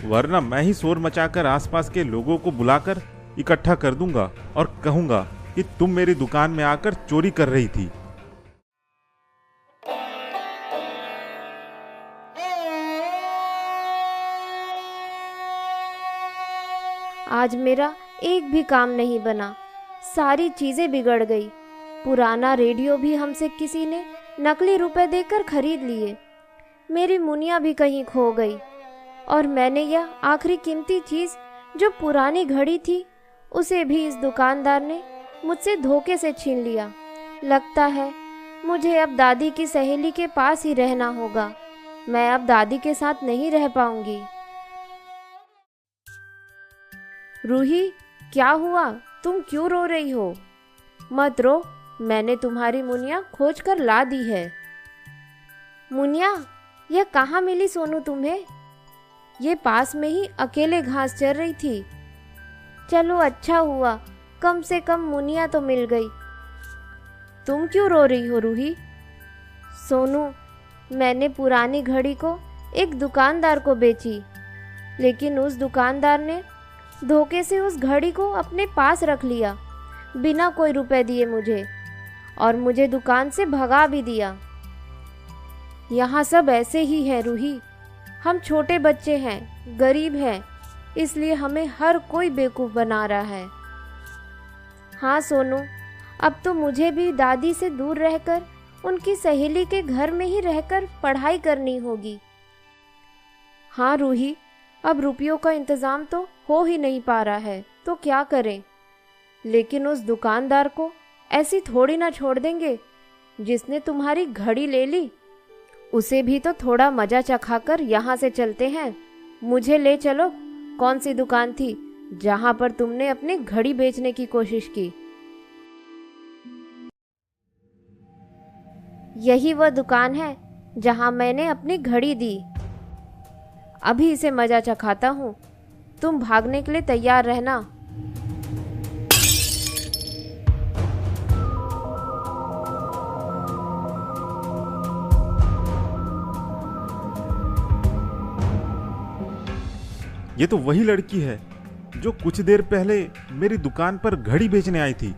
वरना मैं ही शोर मचाकर आसपास के लोगों को बुलाकर इकट्ठा कर दूंगा और कहूंगा कि तुम मेरी दुकान में आकर चोरी कर रही थी। आज मेरा एक भी काम नहीं बना, सारी चीज़ें बिगड़ गई। पुराना रेडियो भी हमसे किसी ने नकली रुपए देकर खरीद लिए, मेरी मुनिया भी कहीं खो गई, और मैंने यह आखिरी कीमती चीज़ जो पुरानी घड़ी थी उसे भी इस दुकानदार ने मुझसे धोखे से छीन लिया। लगता है मुझे अब दादी की सहेली के पास ही रहना होगा। मैं अब दादी के साथ नहीं रह पाऊंगी। रूही, क्या हुआ? तुम क्यों रो रही हो? मत रो, मैंने तुम्हारी मुनिया खोज कर ला दी है। मुनिया, यह कहाँ मिली सोनू तुम्हें? ये पास में ही अकेले घास चर रही थी। चलो अच्छा हुआ, कम से कम मुनिया तो मिल गई। तुम क्यों रो रही हो रूही? सोनू, मैंने पुरानी घड़ी को एक दुकानदार को बेची, लेकिन उस दुकानदार ने धोखे से उस घड़ी को अपने पास रख लिया, बिना कोई रुपए दिए मुझे, और मुझे दुकान से भगा भी दिया। यहाँ सब ऐसे ही है रूही, हम छोटे बच्चे हैं, गरीब हैं, इसलिए हमें हर कोई बेवकूफ़ बना रहा है। हाँ सोनू, अब तो मुझे भी दादी से दूर रहकर उनकी सहेली के घर में ही रहकर पढ़ाई करनी होगी। हाँ रूही, अब रुपयों का इंतज़ाम तो हो ही नहीं पा रहा है, तो क्या करें? लेकिन उस दुकानदार को ऐसी थोड़ी ना छोड़ देंगे जिसने तुम्हारी घड़ी ले ली। उसे भी तो थोड़ा मज़ा चखाकर यहाँ से चलते हैं। मुझे ले चलो, कौन सी दुकान थी जहाँ पर तुमने अपनी घड़ी बेचने की कोशिश की? यही वह दुकान है जहाँ मैंने अपनी घड़ी दी। अभी इसे मज़ा चखाता हूँ, तुम भागने के लिए तैयार रहना। ये तो वही लड़की है जो कुछ देर पहले मेरी दुकान पर घड़ी बेचने आई थी।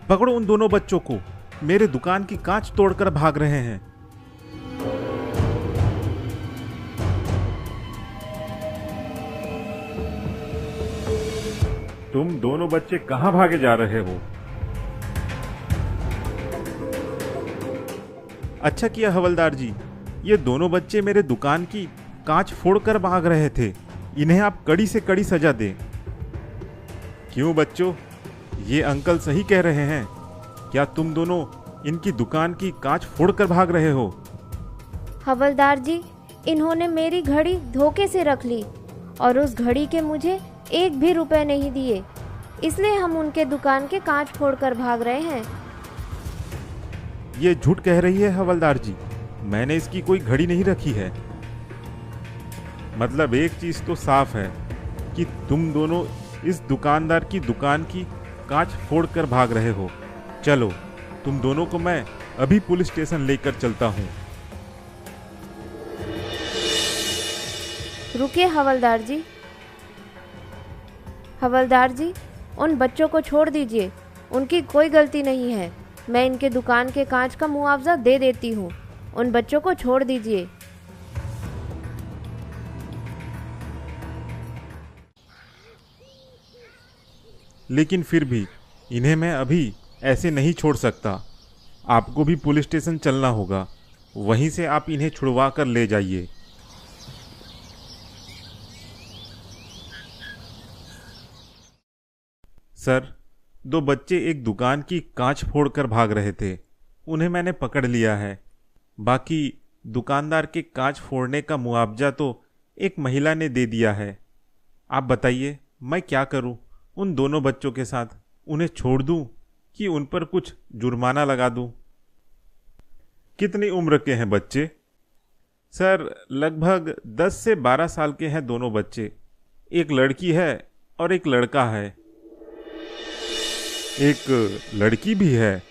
पकड़ो उन दोनों बच्चों को, मेरे दुकान की कांच तोड़कर भाग रहे हैं। तुम दोनों बच्चे कहां भागे जा रहे हो? अच्छा किया हवलदार जी, ये दोनों बच्चे मेरे दुकान की कांच फोड़कर भाग रहे थे। इन्हें आप कड़ी से कड़ी सजा दें। क्यों बच्चों, ये अंकल सही कह रहे हैं? क्या तुम दोनों इनकी दुकान की कांच फोड़कर भाग रहे हो? हवलदार जी, इन्होंने मेरी घड़ी धोखे से रख ली और उस घड़ी के मुझे एक भी रुपए नहीं दिए, इसलिए हम उनके दुकान के कांच फोड़कर भाग रहे हैं। ये झूठ कह रही है हवलदार जी, मैंने इसकी कोई घड़ी नहीं रखी है। मतलब एक चीज तो साफ है कि तुम दोनों इस दुकानदार की दुकान की कांच फोड़कर भाग रहे हो। चलो, तुम दोनों को मैं अभी पुलिस स्टेशन लेकर चलता हूँ। रुकिए हवलदार जी। हवलदार जी, उन बच्चों को छोड़ दीजिए, उनकी कोई गलती नहीं है। मैं इनके दुकान के कांच का मुआवजा दे देती हूँ, उन बच्चों को छोड़ दीजिए। लेकिन फिर भी इन्हें मैं अभी ऐसे नहीं छोड़ सकता। आपको भी पुलिस स्टेशन चलना होगा, वहीं से आप इन्हें छुड़वा कर ले जाइए। सर, दो बच्चे एक दुकान की कांच फोड़कर भाग रहे थे। उन्हें मैंने पकड़ लिया है। बाकी दुकानदार के कांच फोड़ने का मुआवजा तो एक महिला ने दे दिया है। आप बताइए मैं क्या करूं उन दोनों बच्चों के साथ? उन्हें छोड़ दूं कि उन पर कुछ जुर्माना लगा दूं? कितनी उम्र के हैं बच्चे? सर, लगभग 10 से 12 साल के हैं दोनों बच्चे। एक लड़की है और एक लड़का है। एक लड़की भी है?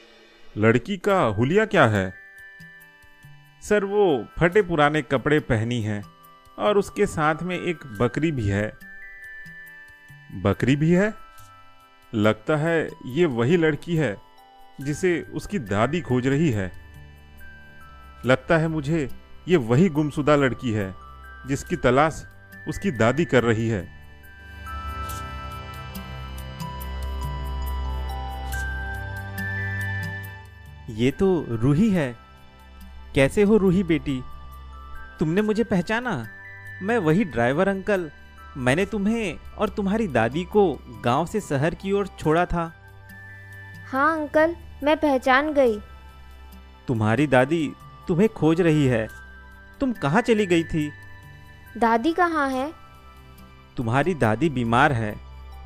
लड़की का हुलिया क्या है? सर, वो फटे पुराने कपड़े पहनी है और उसके साथ में एक बकरी भी है। बकरी भी है? लगता है ये वही लड़की है जिसे उसकी दादी खोज रही है। लगता है मुझे ये वही गुमशुदा लड़की है जिसकी तलाश उसकी दादी कर रही है। ये तो रूही है। कैसे हो रूही बेटी? तुमने मुझे पहचाना? मैं वही ड्राइवर अंकल। मैंने तुम्हें और तुम्हारी दादी को गांव से शहर की ओर छोड़ा था। हाँ अंकल, मैं पहचान गई। तुम्हारी दादी तुम्हें खोज रही है। तुम कहाँ चली गई थी? दादी कहाँ है? तुम्हारी दादी बीमार है।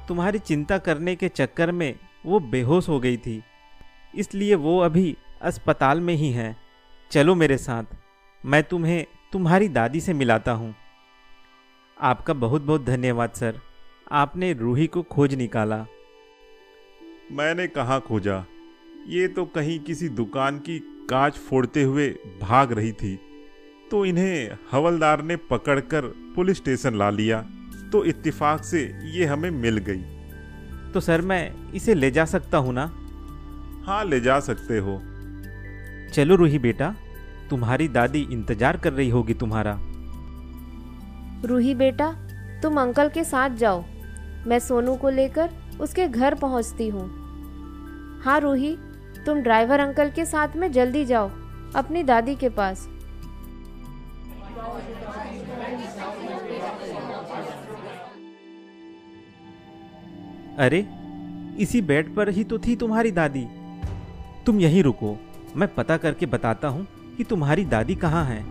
तुम्हारी चिंता करने के चक्कर में वो बेहोश हो गई थी, इसलिए वो अभी अस्पताल में ही है। चलो मेरे साथ, मैं तुम्हें तुम्हारी दादी से मिलाता हूँ। आपका बहुत बहुत धन्यवाद सर, आपने रूही को खोज निकाला। मैंने कहाँ खोजा? ये तो कहीं किसी दुकान की कांच फोड़ते हुए भाग रही थी, तो इन्हें हवलदार ने पकड़कर पुलिस स्टेशन ला लिया, तो इत्तेफाक से ये हमें मिल गई। तो सर, मैं इसे ले जा सकता हूँ ना? हाँ, ले जा सकते हो। चलो रूही बेटा, तुम्हारी दादी इंतजार कर रही होगी तुम्हारा। रूही बेटा, तुम अंकल के साथ जाओ। मैं सोनू को लेकर उसके घर पहुंचती हूँ। हाँ रूही, तुम ड्राइवर अंकल के साथ में जल्दी जाओ अपनी दादी के पास। अरे, इसी बेड पर ही तो थी तुम्हारी दादी। तुम यहीं रुको, मैं पता करके बताता हूँ कि तुम्हारी दादी कहाँ है।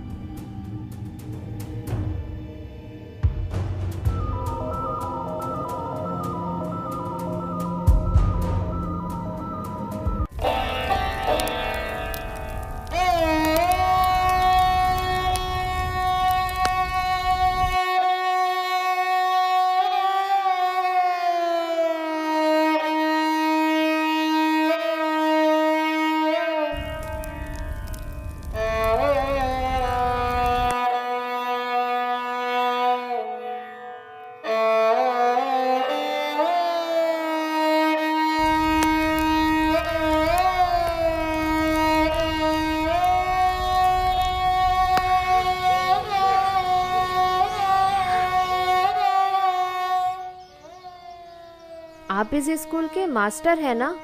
आप इस स्कूल के मास्टर हैं ना?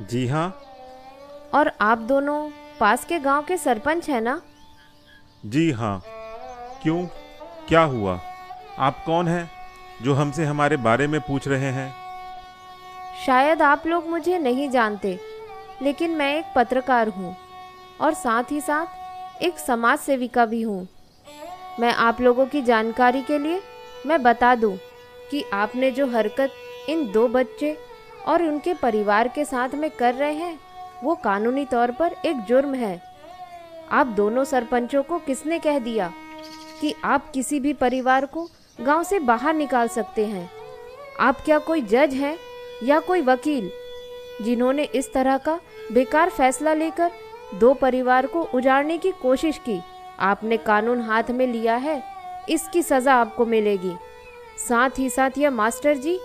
जी हाँ। और आप दोनों पास के गांव के सरपंच हैं ना? जी हाँ। क्यों, क्या हुआ? आप कौन हैं जो हमसे हमारे बारे में पूछ रहे हैं? शायद आप लोग मुझे नहीं जानते, लेकिन मैं एक पत्रकार हूँ और साथ ही साथ एक समाज सेविका भी हूँ। मैं आप लोगों की जानकारी के लिए मैं बता दूँ कि आपने जो हरकत इन दो बच्चे और उनके परिवार के साथ में कर रहे हैं, वो कानूनी तौर पर एक जुर्म है। आप दोनों सरपंचों को किसने कह दिया कि आप किसी भी परिवार को गांव से बाहर निकाल सकते हैं? आप क्या कोई जज हैं या कोई वकील जिन्होंने इस तरह का बेकार फैसला लेकर दो परिवार को उजाड़ने की कोशिश की? आपने कानून हाथ में लिया है, इसकी सज़ा आपको मिलेगी। साथ ही साथ यह मास्टर जी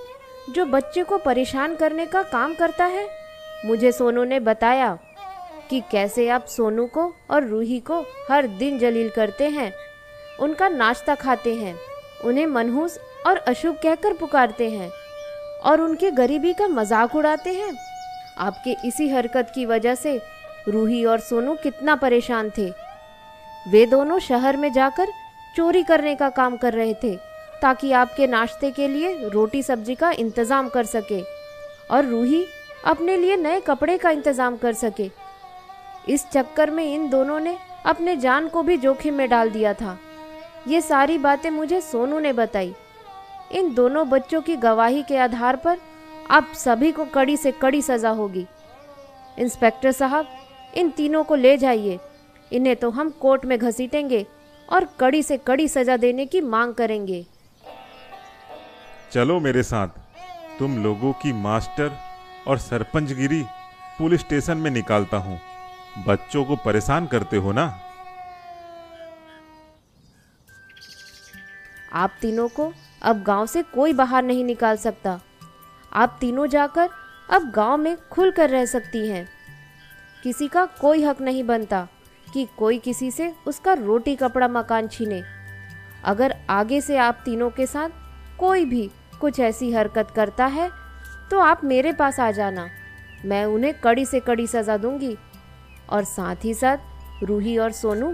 जो बच्चे को परेशान करने का काम करता है, मुझे सोनू ने बताया कि कैसे आप सोनू को और रूही को हर दिन जलील करते हैं, उनका नाश्ता खाते हैं, उन्हें मनहूस और अशुभ कहकर पुकारते हैं और उनके गरीबी का मजाक उड़ाते हैं। आपके इसी हरकत की वजह से रूही और सोनू कितना परेशान थे। वे दोनों शहर में जाकर चोरी करने का काम कर रहे थे ताकि आपके नाश्ते के लिए रोटी सब्जी का इंतज़ाम कर सके। और रूही अपने लिए नए कपड़े का इंतजाम कर सके। इस चक्कर में इन दोनों ने अपने जान को भी जोखिम में डाल दिया था। ये सारी बातें मुझे सोनू ने बताई। इन दोनों बच्चों की गवाही के आधार पर आप सभी को कड़ी से कड़ी सजा होगी। इंस्पेक्टर साहब, इन तीनों को ले जाइए। इन्हें तो हम कोर्ट में घसीटेंगे और कड़ी से कड़ी सजा देने की मांग करेंगे। चलो मेरे साथ, तुम लोगों की मास्टर और सरपंचगिरी पुलिस स्टेशन में निकालता हूँ। बच्चों को परेशान करते हो ना। आप तीनों को अब गांव से कोई बाहर नहीं निकाल सकता। आप तीनों जाकर अब गांव में खुलकर रह सकती हैं। किसी का कोई हक नहीं बनता कि कोई किसी से उसका रोटी कपड़ा मकान छीने। अगर आगे से आप तीनों के साथ कोई भी कुछ ऐसी हरकत करता है तो आप मेरे पास आ जाना। मैं उन्हें कड़ी से कड़ी सजा दूंगी। और साथ ही साथ रूही और सोनू,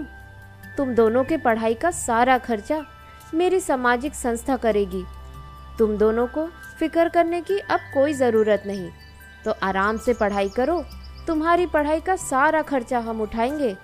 तुम दोनों के पढ़ाई का सारा खर्चा मेरी सामाजिक संस्था करेगी। तुम दोनों को फिक्र करने की अब कोई ज़रूरत नहीं। तो आराम से पढ़ाई करो। तुम्हारी पढ़ाई का सारा खर्चा हम उठाएंगे।